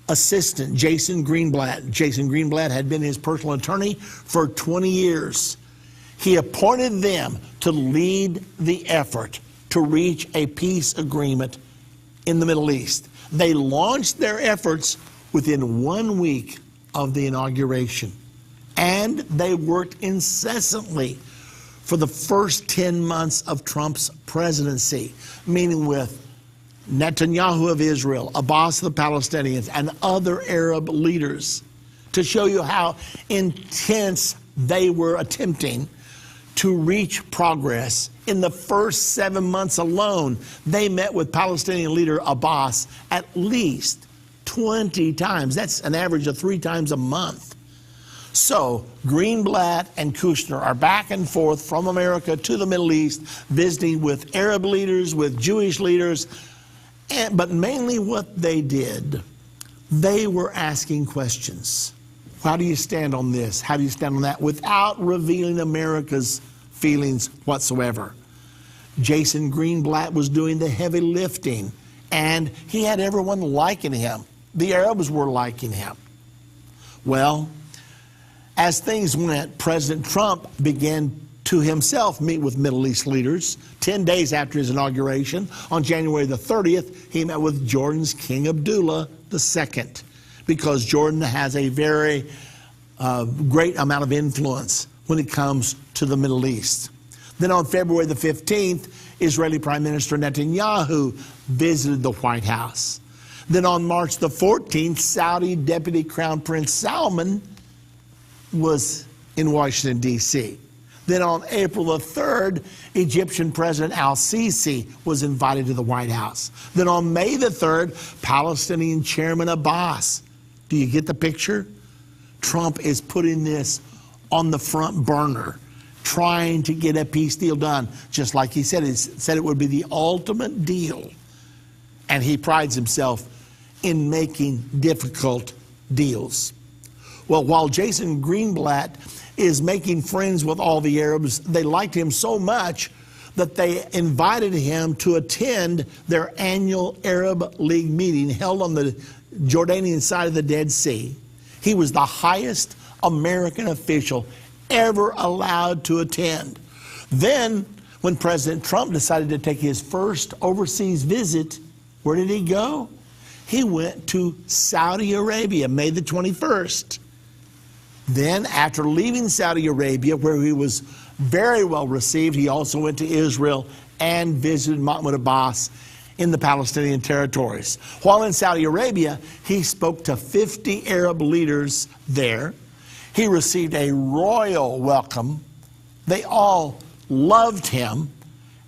assistant, Jason Greenblatt. Jason Greenblatt had been his personal attorney for 20 years. He appointed them to lead the effort to reach a peace agreement in the Middle East. They launched their efforts within 1 week of the inauguration, and they worked incessantly for the first 10 months of Trump's presidency, meaning with Netanyahu of Israel, Abbas of the Palestinians, and other Arab leaders, to show you how intense they were attempting to reach progress. In the first 7 months alone, they met with Palestinian leader Abbas at least 20 times. That's an average of 3 times a month. So Greenblatt and Kushner are back and forth from America to the Middle East, visiting with Arab leaders, with Jewish leaders, but mainly what they did, they were asking questions. How do you stand on this? How do you stand on that? Without revealing America's feelings whatsoever. Jason Greenblatt was doing the heavy lifting, and he had everyone liking him. The Arabs were liking him. Well, as things went, President Trump began to himself meet with Middle East leaders. 10 days after his inauguration, on January the 30th, he met with Jordan's King Abdullah II, because Jordan has a very great amount of influence when it comes to the Middle East. Then on February the 15th, Israeli Prime Minister Netanyahu visited the White House. Then on March the 14th, Saudi Deputy Crown Prince Salman was in Washington, D.C. Then on April the 3rd, Egyptian President al-Sisi was invited to the White House. Then on May the 3rd, Palestinian Chairman Abbas. Do you get the picture? Trump is putting this on the front burner, trying to get a peace deal done, just like he said. He said it would be the ultimate deal. And he prides himself in making difficult deals. Well, while Jason Greenblatt is making friends with all the Arabs, they liked him so much that they invited him to attend their annual Arab League meeting held on the Jordanian side of the Dead Sea. He was the highest American official ever allowed to attend. Then, when President Trump decided to take his first overseas visit, where did he go? He went to Saudi Arabia, May the 21st. Then, after leaving Saudi Arabia, where he was very well received, he also went to Israel and visited Mahmoud Abbas in the Palestinian territories. While in Saudi Arabia, he spoke to 50 Arab leaders there. He received a royal welcome. They all loved him,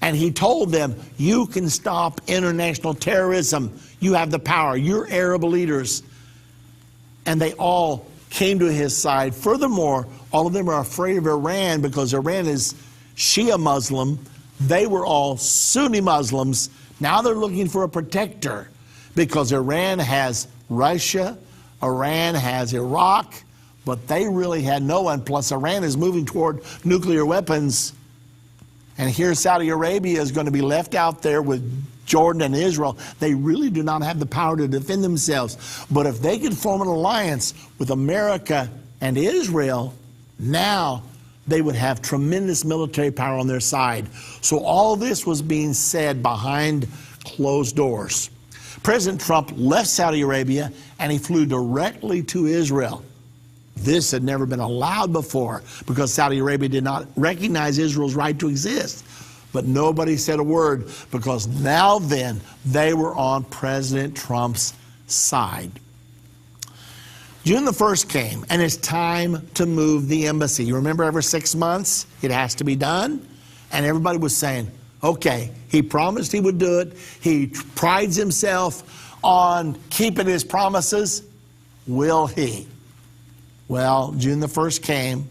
and he told them, you can stop international terrorism. You have the power. You're Arab leaders. And they all came to his side. Furthermore, all of them are afraid of Iran because Iran is Shia Muslim. They were all Sunni Muslims. Now they're looking for a protector because Iran has Russia, Iran has Iraq, but they really had no one. Plus, Iran is moving toward nuclear weapons. And here Saudi Arabia is going to be left out there with Jordan and Israel. They really do not have the power to defend themselves. But if they could form an alliance with America and Israel, now they would have tremendous military power on their side. So all this was being said behind closed doors. President Trump left Saudi Arabia and he flew directly to Israel. This had never been allowed before because Saudi Arabia did not recognize Israel's right to exist. But nobody said a word because now then they were on President Trump's side. June the 1st came and it's time to move the embassy. You remember every 6 months it has to be done? And everybody was saying, okay, he promised he would do it. He prides himself on keeping his promises. Will he? Well, June the 1st came,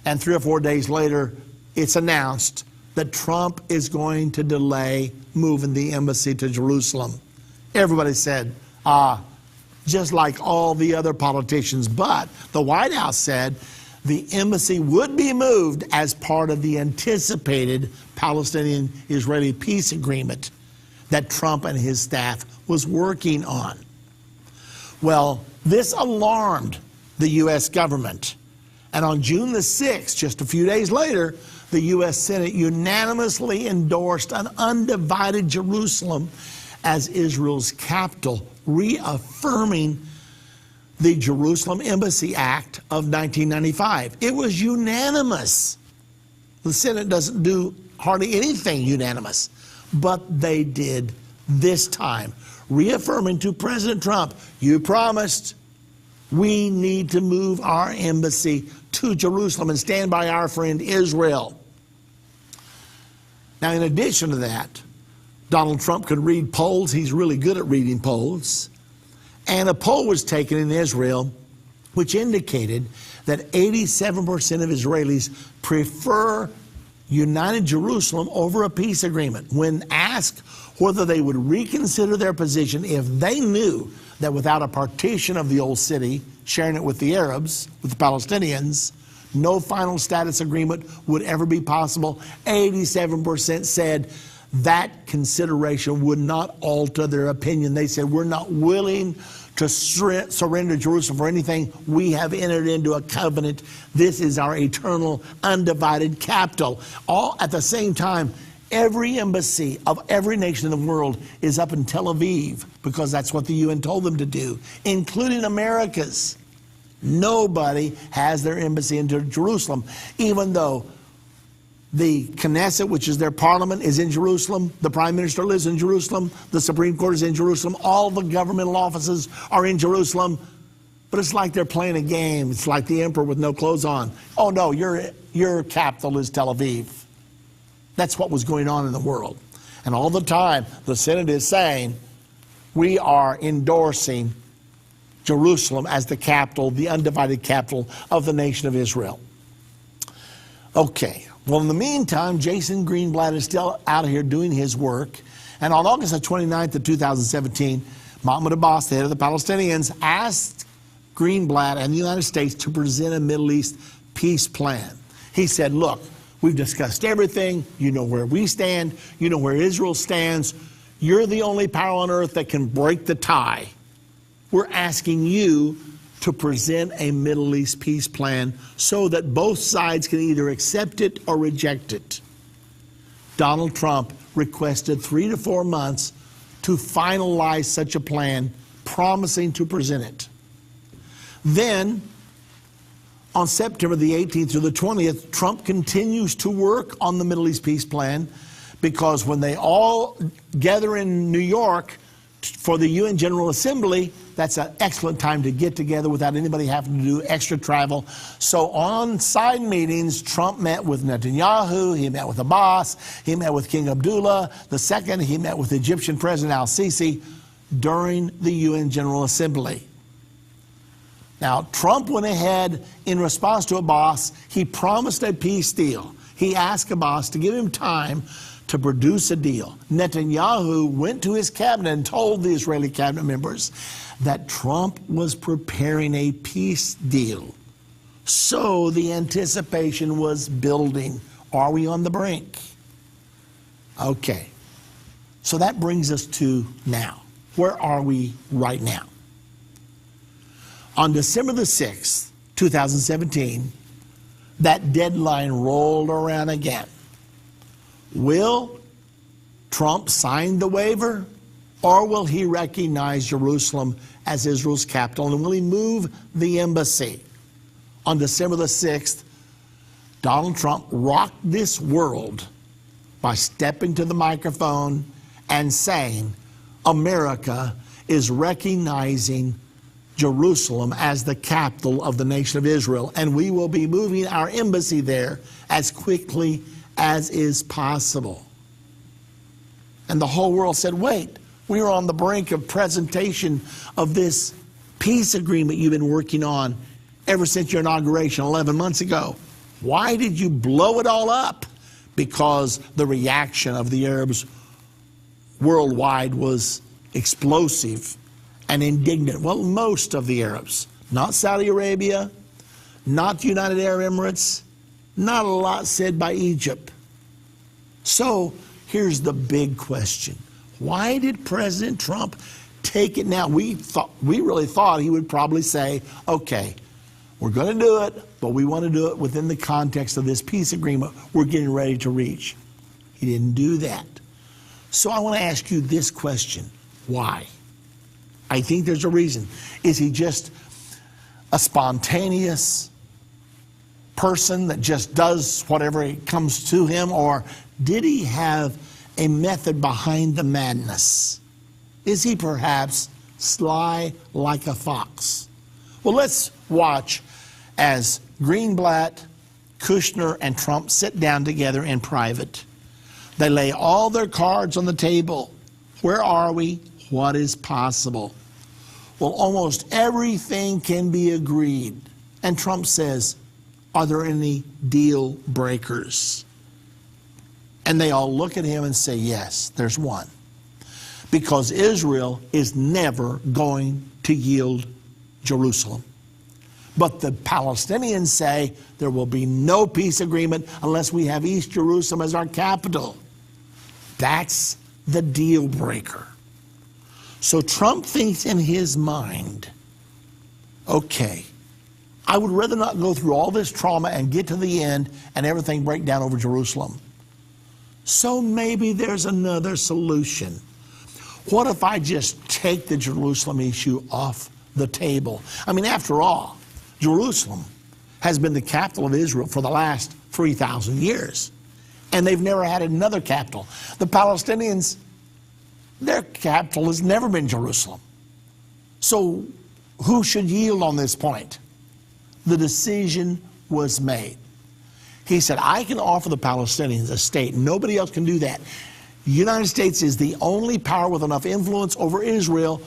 and 3 or 4 days later, it's announced that Trump is going to delay moving the embassy to Jerusalem. Everybody said, just like all the other politicians. But the White House said the embassy would be moved as part of the anticipated Palestinian-Israeli peace agreement that Trump and his staff was working on. Well, this alarmed the U.S. government. And on June the 6th, just a few days later, the U.S. Senate unanimously endorsed an undivided Jerusalem as Israel's capital, reaffirming the Jerusalem Embassy Act of 1995. It was unanimous. The Senate doesn't do hardly anything unanimous, but they did this time, reaffirming to President Trump, you promised we need to move our embassy to Jerusalem and stand by our friend Israel. Now, in addition to that, Donald Trump could read polls. He's really good at reading polls. And a poll was taken in Israel which indicated that 87% of Israelis prefer United Jerusalem over a peace agreement. When asked whether they would reconsider their position if they knew that without a partition of the old city, sharing it with the Arabs, with the Palestinians, no final status agreement would ever be possible, 87% said that consideration would not alter their opinion. They said, we're not willing to surrender Jerusalem for anything. We have entered into a covenant. This is our eternal, undivided capital. All at the same time, every embassy of every nation in the world is up in Tel Aviv because that's what the UN told them to do, including America's. Nobody has their embassy in Jerusalem, even though the Knesset, which is their parliament, is in Jerusalem. The prime minister lives in Jerusalem. The Supreme Court is in Jerusalem. All the governmental offices are in Jerusalem. But it's like they're playing a game. It's like the emperor with no clothes on. Oh, no, your capital is Tel Aviv. That's what was going on in the world. And all the time, the Senate is saying, we are endorsing Jerusalem as the capital, the undivided capital of the nation of Israel. Okay. Well, in the meantime, Jason Greenblatt is still out here doing his work. And on August the 29th of 2017, Mahmoud Abbas, the head of the Palestinians, asked Greenblatt and the United States to present a Middle East peace plan. He said, look, we've discussed everything. You know where we stand. You know where Israel stands. You're the only power on earth that can break the tie. We're asking you to present a Middle East peace plan so that both sides can either accept it or reject it. Donald Trump requested 3 to 4 months to finalize such a plan, promising to present it. Then, on September the 18th through the 20th, Trump continues to work on the Middle East peace plan because when they all gather in New York for the UN General Assembly, that's an excellent time to get together without anybody having to do extra travel. So on side meetings, Trump met with Netanyahu, he met with Abbas, he met with King Abdullah II, he met with Egyptian President al-Sisi during the UN General Assembly. Now, Trump went ahead in response to Abbas. He promised a peace deal. He asked Abbas to give him time to produce a deal. Netanyahu went to his cabinet and told the Israeli cabinet members that Trump was preparing a peace deal. So the anticipation was building. Are we on the brink? Okay. So that brings us to now. Where are we right now? On December the 6th, 2017, that deadline rolled around again. Will Trump sign the waiver, or will he recognize Jerusalem as Israel's capital, and will he move the embassy? On December the 6th, Donald Trump rocked this world by stepping to the microphone and saying, America is recognizing Jerusalem as the capital of the nation of Israel, and we will be moving our embassy there as quickly as is possible. And the whole world said, wait, we are on the brink of presentation of this peace agreement you've been working on ever since your inauguration 11 months ago. Why did you blow it all up? Because the reaction of the Arabs worldwide was explosive and indignant. Well, most of the Arabs, not Saudi Arabia, not the United Arab Emirates, not a lot said by Egypt. So here's the big question. Why did President Trump take it now? We really thought he would probably say, okay, we're going to do it, but we want to do it within the context of this peace agreement we're getting ready to reach. He didn't do that. So I want to ask you this question. Why? I think there's a reason. Is he just a spontaneous person that just does whatever comes to him, or did he have a method behind the madness? Is he perhaps sly like a fox? Well, let's watch as Greenblatt, Kushner, and Trump sit down together in private. They lay all their cards on the table. Where are we? What is possible? Well, almost everything can be agreed. And Trump says, are there any deal breakers? And they all look at him and say, yes, there's one. Because Israel is never going to yield Jerusalem. But the Palestinians say there will be no peace agreement unless we have East Jerusalem as our capital. That's the deal breaker. So Trump thinks in his mind, okay, I would rather not go through all this trauma and get to the end and everything break down over Jerusalem. So maybe there's another solution. What if I just take the Jerusalem issue off the table? I mean, after all, Jerusalem has been the capital of Israel for the last 3,000 years. And they've never had another capital. The Palestinians, their capital has never been Jerusalem. So who should yield on this point? The decision was made. He said, I can offer the Palestinians a state. Nobody else can do that. The United States is the only power with enough influence over Israel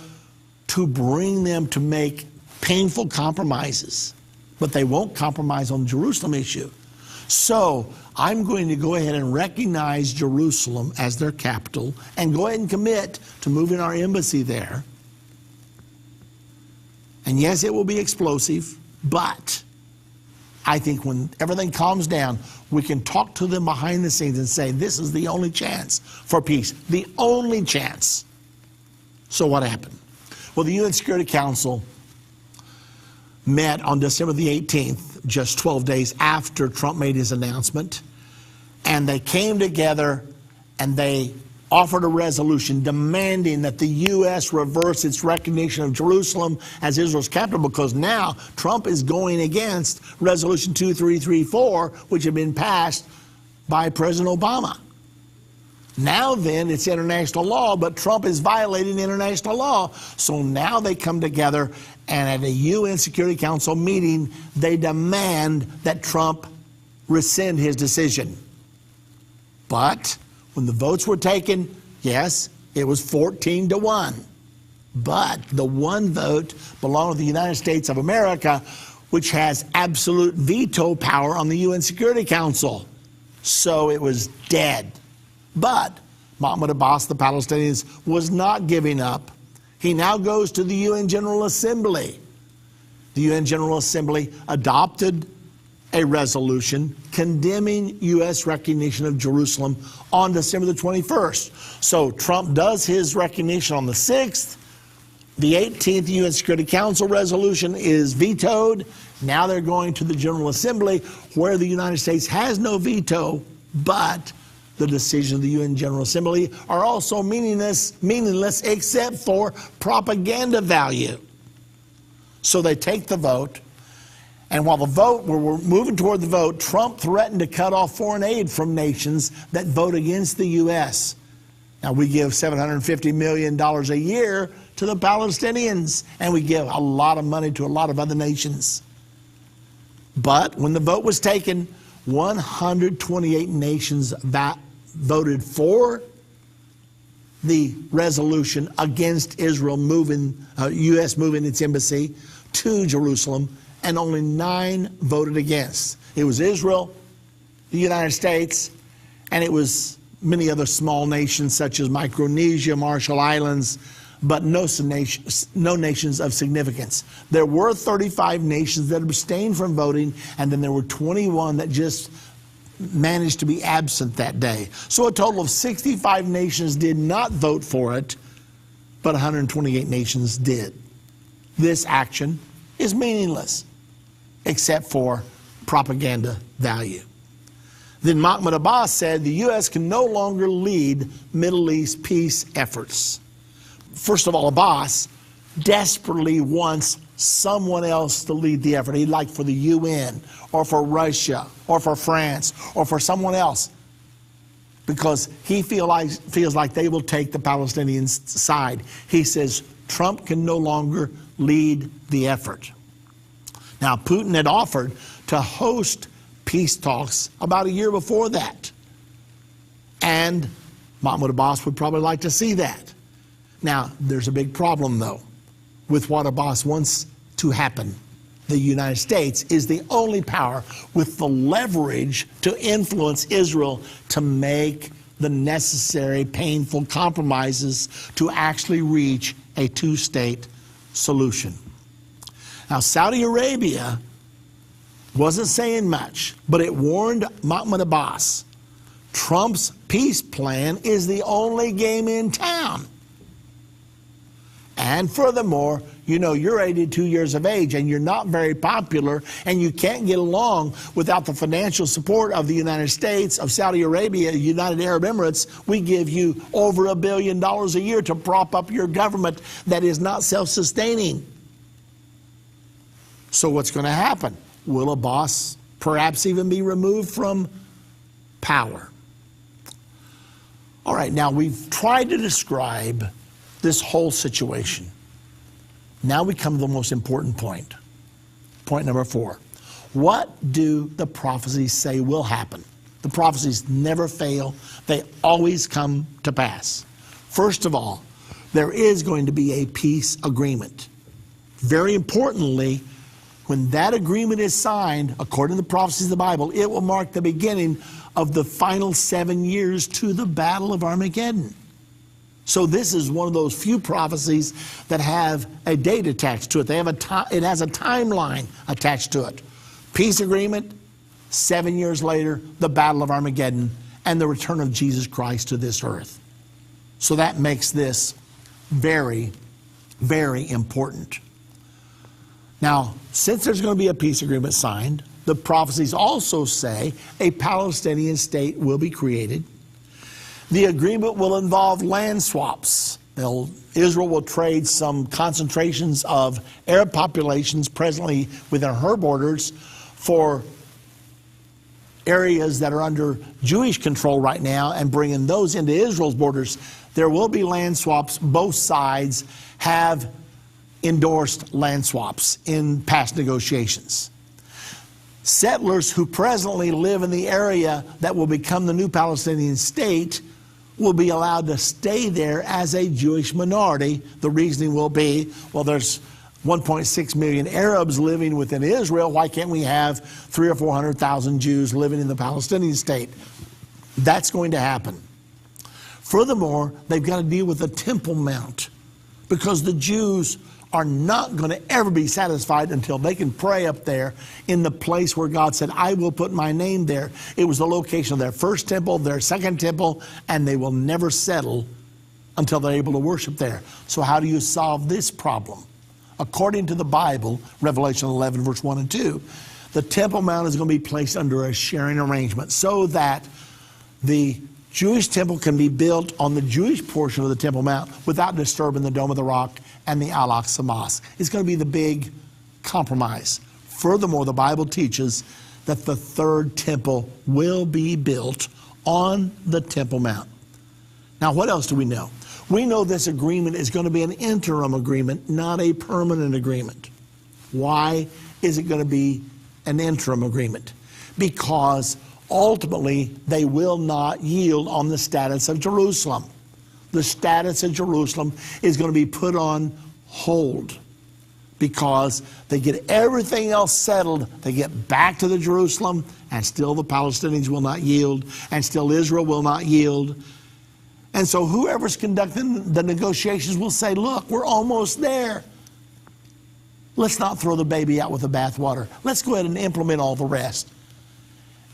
to bring them to make painful compromises. But they won't compromise on the Jerusalem issue. So I'm going to go ahead and recognize Jerusalem as their capital and go ahead and commit to moving our embassy there. And yes, it will be explosive, but I think when everything calms down, we can talk to them behind the scenes and say, this is the only chance for peace. The only chance. So what happened? Well, the UN Security Council met on December the 18th, just 12 days after Trump made his announcement, and they came together and they offered a resolution demanding that the U.S. reverse its recognition of Jerusalem as Israel's capital, because now Trump is going against Resolution 2334, which had been passed by President Obama. Now then, it's international law, but Trump is violating international law. So now they come together, and at a UN Security Council meeting, they demand that Trump rescind his decision. But when the votes were taken, yes, it was 14-1. But the one vote belonged to the United States of America, which has absolute veto power on the UN Security Council. So it was dead. But Mahmoud Abbas, the Palestinians, was not giving up. He now goes to the UN General Assembly. The UN General Assembly adopted a resolution condemning U.S. recognition of Jerusalem on December the 21st. So Trump does his recognition on the 6th. The 18th UN Security Council resolution is vetoed. Now they're going to the General Assembly, where the United States has no veto, but the decisions of the UN General Assembly are also meaningless except for propaganda value. So they take the vote, and while we're moving toward the vote, Trump threatened to cut off foreign aid from nations that vote against the U.S. Now, we give $750 million a year to the Palestinians, and we give a lot of money to a lot of other nations. But when the vote was taken, 128 nations voted for the resolution against Israel U.S. moving its embassy to Jerusalem, and only 9 voted against. It was Israel, the United States, and it was many other small nations such as Micronesia, Marshall Islands, but no nations of significance. There were 35 nations that abstained from voting, and then there were 21 that just managed to be absent that day. So a total of 65 nations did not vote for it, but 128 nations did. This action is meaningless, except for propaganda value. Then Mahmoud Abbas said the U.S. can no longer lead Middle East peace efforts. First of all, Abbas desperately wants someone else to lead the effort. He'd like for the UN or for Russia or for France or for someone else, because he feels like they will take the Palestinians' side. He says Trump can no longer lead the effort. Now, Putin had offered to host peace talks about a year before that, and Mahmoud Abbas would probably like to see that. Now, there's a big problem, though, with what Abbas wants to happen. The United States is the only power with the leverage to influence Israel to make the necessary, painful compromises to actually reach a two-state solution. Now, Saudi Arabia wasn't saying much, but it warned Mahmoud Abbas, Trump's peace plan is the only game in town. And furthermore, you know, you're 82 years of age and you're not very popular, and you can't get along without the financial support of the United States, of Saudi Arabia, United Arab Emirates. We give you over $1 billion a year to prop up your government that is not self-sustaining. So what's going to happen? Will Abbas perhaps even be removed from power? All right, now we've tried to describe this whole situation. Now we come to the most important point. Point number 4. What do the prophecies say will happen? The prophecies never fail. They always come to pass. First of all, there is going to be a peace agreement. Very importantly, when that agreement is signed, according to the prophecies of the Bible, it will mark the beginning of the final 7 years to the Battle of Armageddon. So this is one of those few prophecies that have a date attached to it. It has a timeline attached to it. Peace agreement, 7 years later, the Battle of Armageddon, and the return of Jesus Christ to this earth. So that makes this very, very important. Now, since there's going to be a peace agreement signed, the prophecies also say a Palestinian state will be created. The agreement will involve land swaps. Israel will trade some concentrations of Arab populations presently within her borders for areas that are under Jewish control right now and bringing those into Israel's borders. There will be land swaps. Both sides have endorsed land swaps in past negotiations. Settlers who presently live in the area that will become the new Palestinian state will be allowed to stay there as a Jewish minority. The reasoning will be, well, there's 1.6 million Arabs living within Israel. Why can't we have 300,000 or 400,000 Jews living in the Palestinian state? That's going to happen. Furthermore, they've got to deal with the Temple Mount, because the Jews are not going to ever be satisfied until they can pray up there in the place where God said, I will put my name there. It was the location of their first temple, their second temple, and they will never settle until they're able to worship there. So how do you solve this problem? According to the Bible, Revelation 11, verse 1 and 2, the Temple Mount is going to be placed under a sharing arrangement so that the Jewish temple can be built on the Jewish portion of the Temple Mount without disturbing the Dome of the Rock and the Al-Aqsa Mosque. It's going to be the big compromise. Furthermore, the Bible teaches that the third temple will be built on the Temple Mount. Now, what else do we know? We know this agreement is going to be an interim agreement, not a permanent agreement. Why is it going to be an interim agreement? Because ultimately, they will not yield on the status of Jerusalem. The status of Jerusalem is going to be put on hold because they get everything else settled. They get back to the Jerusalem, and still the Palestinians will not yield, and still Israel will not yield. And so whoever's conducting the negotiations will say, look, we're almost there. Let's not throw the baby out with the bathwater. Let's go ahead and implement all the rest.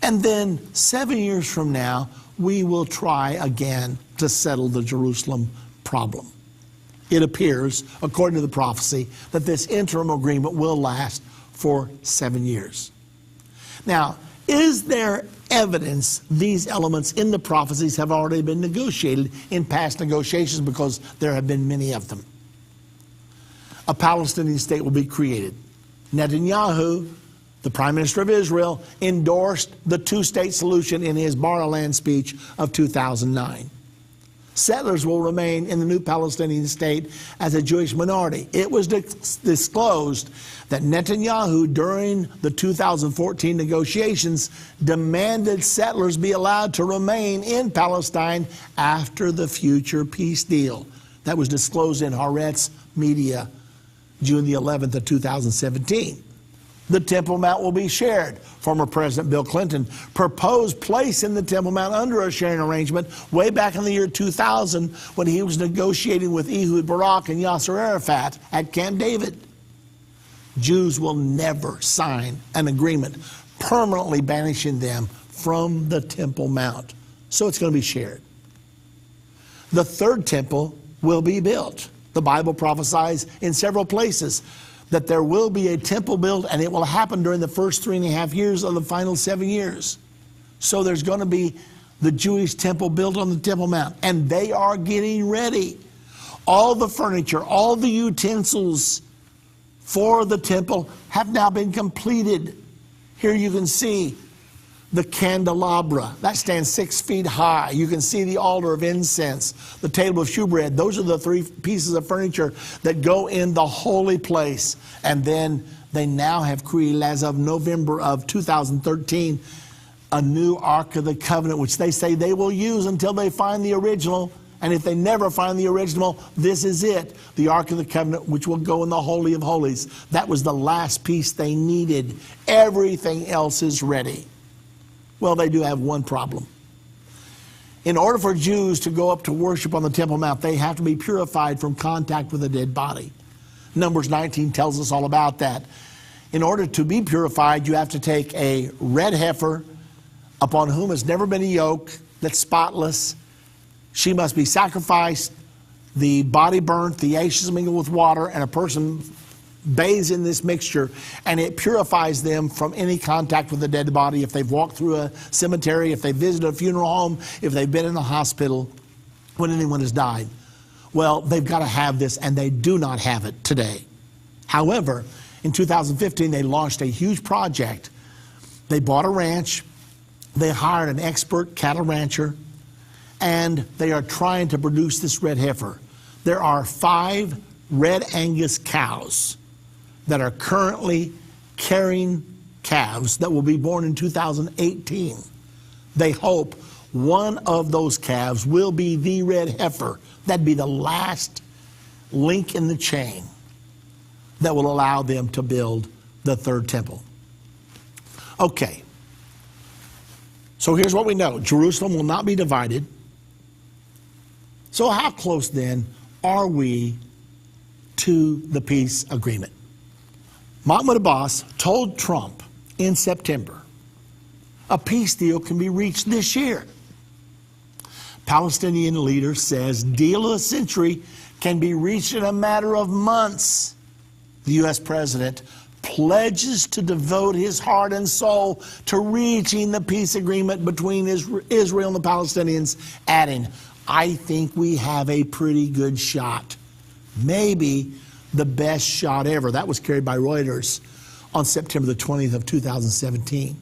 And then 7 years from now, we will try again to settle the Jerusalem problem. It appears, according to the prophecy, that this interim agreement will last for 7 years. Now, is there evidence these elements in the prophecies have already been negotiated in past negotiations, because there have been many of them? A Palestinian state will be created. Netanyahu, the Prime Minister of Israel, endorsed the two-state solution in his Bar-Ilan speech of 2009. Settlers will remain in the new Palestinian state as a Jewish minority. It was disclosed that Netanyahu, during the 2014 negotiations, demanded settlers be allowed to remain in Palestine after the future peace deal. That was disclosed in Haaretz Media, June the 11th of 2017. The Temple Mount will be shared. Former President Bill Clinton proposed place in the Temple Mount under a sharing arrangement way back in the year 2000 when he was negotiating with Ehud Barak and Yasser Arafat at Camp David. Jews will never sign an agreement permanently banishing them from the Temple Mount. So it's going to be shared. The third temple will be built. The Bible prophesies in several places that there will be a temple built, and it will happen during the first 3.5 years of the final 7 years. So there's going to be the Jewish temple built on the Temple Mount, and they are getting ready. All the furniture, all the utensils for the temple have now been completed. Here you can see the candelabra. That stands 6 feet high. You can see the altar of incense, the table of shewbread. Those are the 3 pieces of furniture that go in the holy place. And then they now have created, as of November of 2013, a new Ark of the Covenant, which they say they will use until they find the original. And if they never find the original, this is it, the Ark of the Covenant, which will go in the Holy of Holies. That was the last piece they needed. Everything else is ready. Well, they do have one problem. In order for Jews to go up to worship on the Temple Mount, they have to be purified from contact with a dead body. Numbers 19 tells us all about that. In order to be purified, you have to take a red heifer upon whom has never been a yoke, that's spotless. She must be sacrificed, the body burnt, the ashes mingled with water, and a person bathes in this mixture, and it purifies them from any contact with the dead body. If they've walked through a cemetery, if they've visited a funeral home, if they've been in a hospital when anyone has died. Well, they've got to have this, and they do not have it today. However, in 2015, they launched a huge project. They bought a ranch, they hired an expert cattle rancher, and they are trying to produce this red heifer. There are 5 red Angus cows that are currently carrying calves that will be born in 2018. They hope one of those calves will be the red heifer. That'd be the last link in the chain that will allow them to build the third temple. Okay. So here's what we know. Jerusalem will not be divided. So how close then are we to the peace agreement? Mahmoud Abbas told Trump in September a peace deal can be reached this year. Palestinian leader says deal of the century can be reached in a matter of months. The U.S. president pledges to devote his heart and soul to reaching the peace agreement between Israel and the Palestinians, adding, I think we have a pretty good shot. Maybe the best shot ever. That was carried by Reuters on September the 20th of 2017.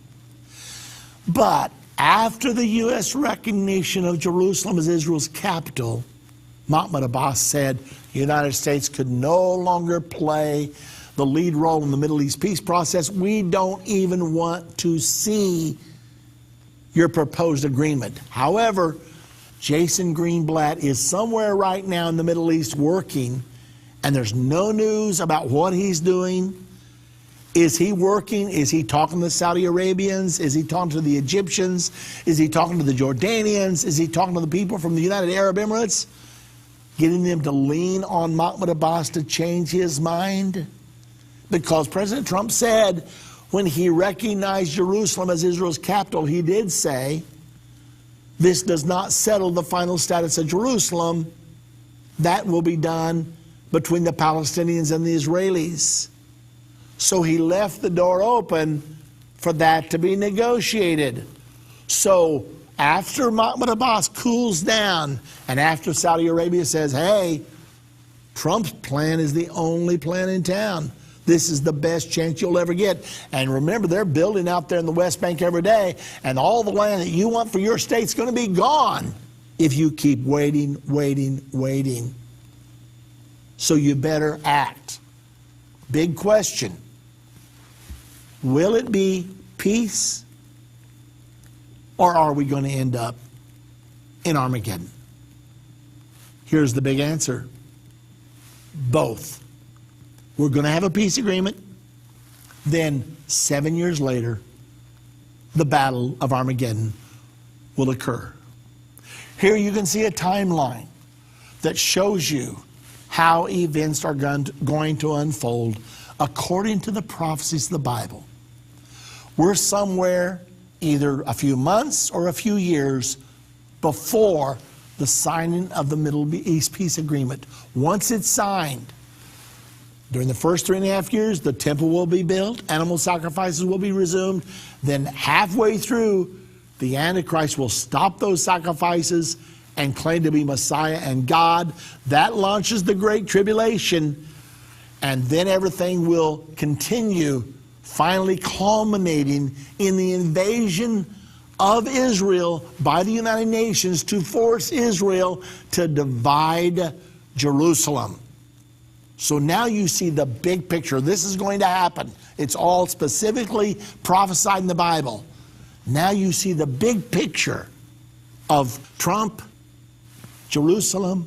But after the U.S. recognition of Jerusalem as Israel's capital, Mahmoud Abbas said the United States could no longer play the lead role in the Middle East peace process. We don't even want to see your proposed agreement. However, Jason Greenblatt is somewhere right now in the Middle East working, and there's no news about what he's doing. Is he working? Is he talking to the Saudi Arabians? Is he talking to the Egyptians? Is he talking to the Jordanians? Is he talking to the people from the United Arab Emirates? Getting them to lean on Mahmoud Abbas to change his mind? Because President Trump said when he recognized Jerusalem as Israel's capital, he did say, this does not settle the final status of Jerusalem. That will be done between the Palestinians and the Israelis. So he left the door open for that to be negotiated. So after Mahmoud Abbas cools down and after Saudi Arabia says, hey, Trump's plan is the only plan in town. This is the best chance you'll ever get. And remember, they're building out there in the West Bank every day, and all the land that you want for your state's going to be gone if you keep waiting, waiting, waiting. So you better act. Big question. Will it be peace, or are we going to end up in Armageddon? Here's the big answer. Both. We're going to have a peace agreement. Then 7 years later, the Battle of Armageddon will occur. Here you can see a timeline that shows you how events are going to unfold according to the prophecies of the Bible. We're somewhere either a few months or a few years before the signing of the Middle East peace agreement. Once it's signed, during the first 3.5 years, the temple will be built, animal sacrifices will be resumed. Then halfway through, the Antichrist will stop those sacrifices and claim to be Messiah and God. That launches the Great Tribulation, and then everything will continue, finally culminating in the invasion of Israel by the United Nations to force Israel to divide Jerusalem. So now you see the big picture. This is going to happen. It's all specifically prophesied in the Bible. Now you see the big picture of Trump, Jerusalem,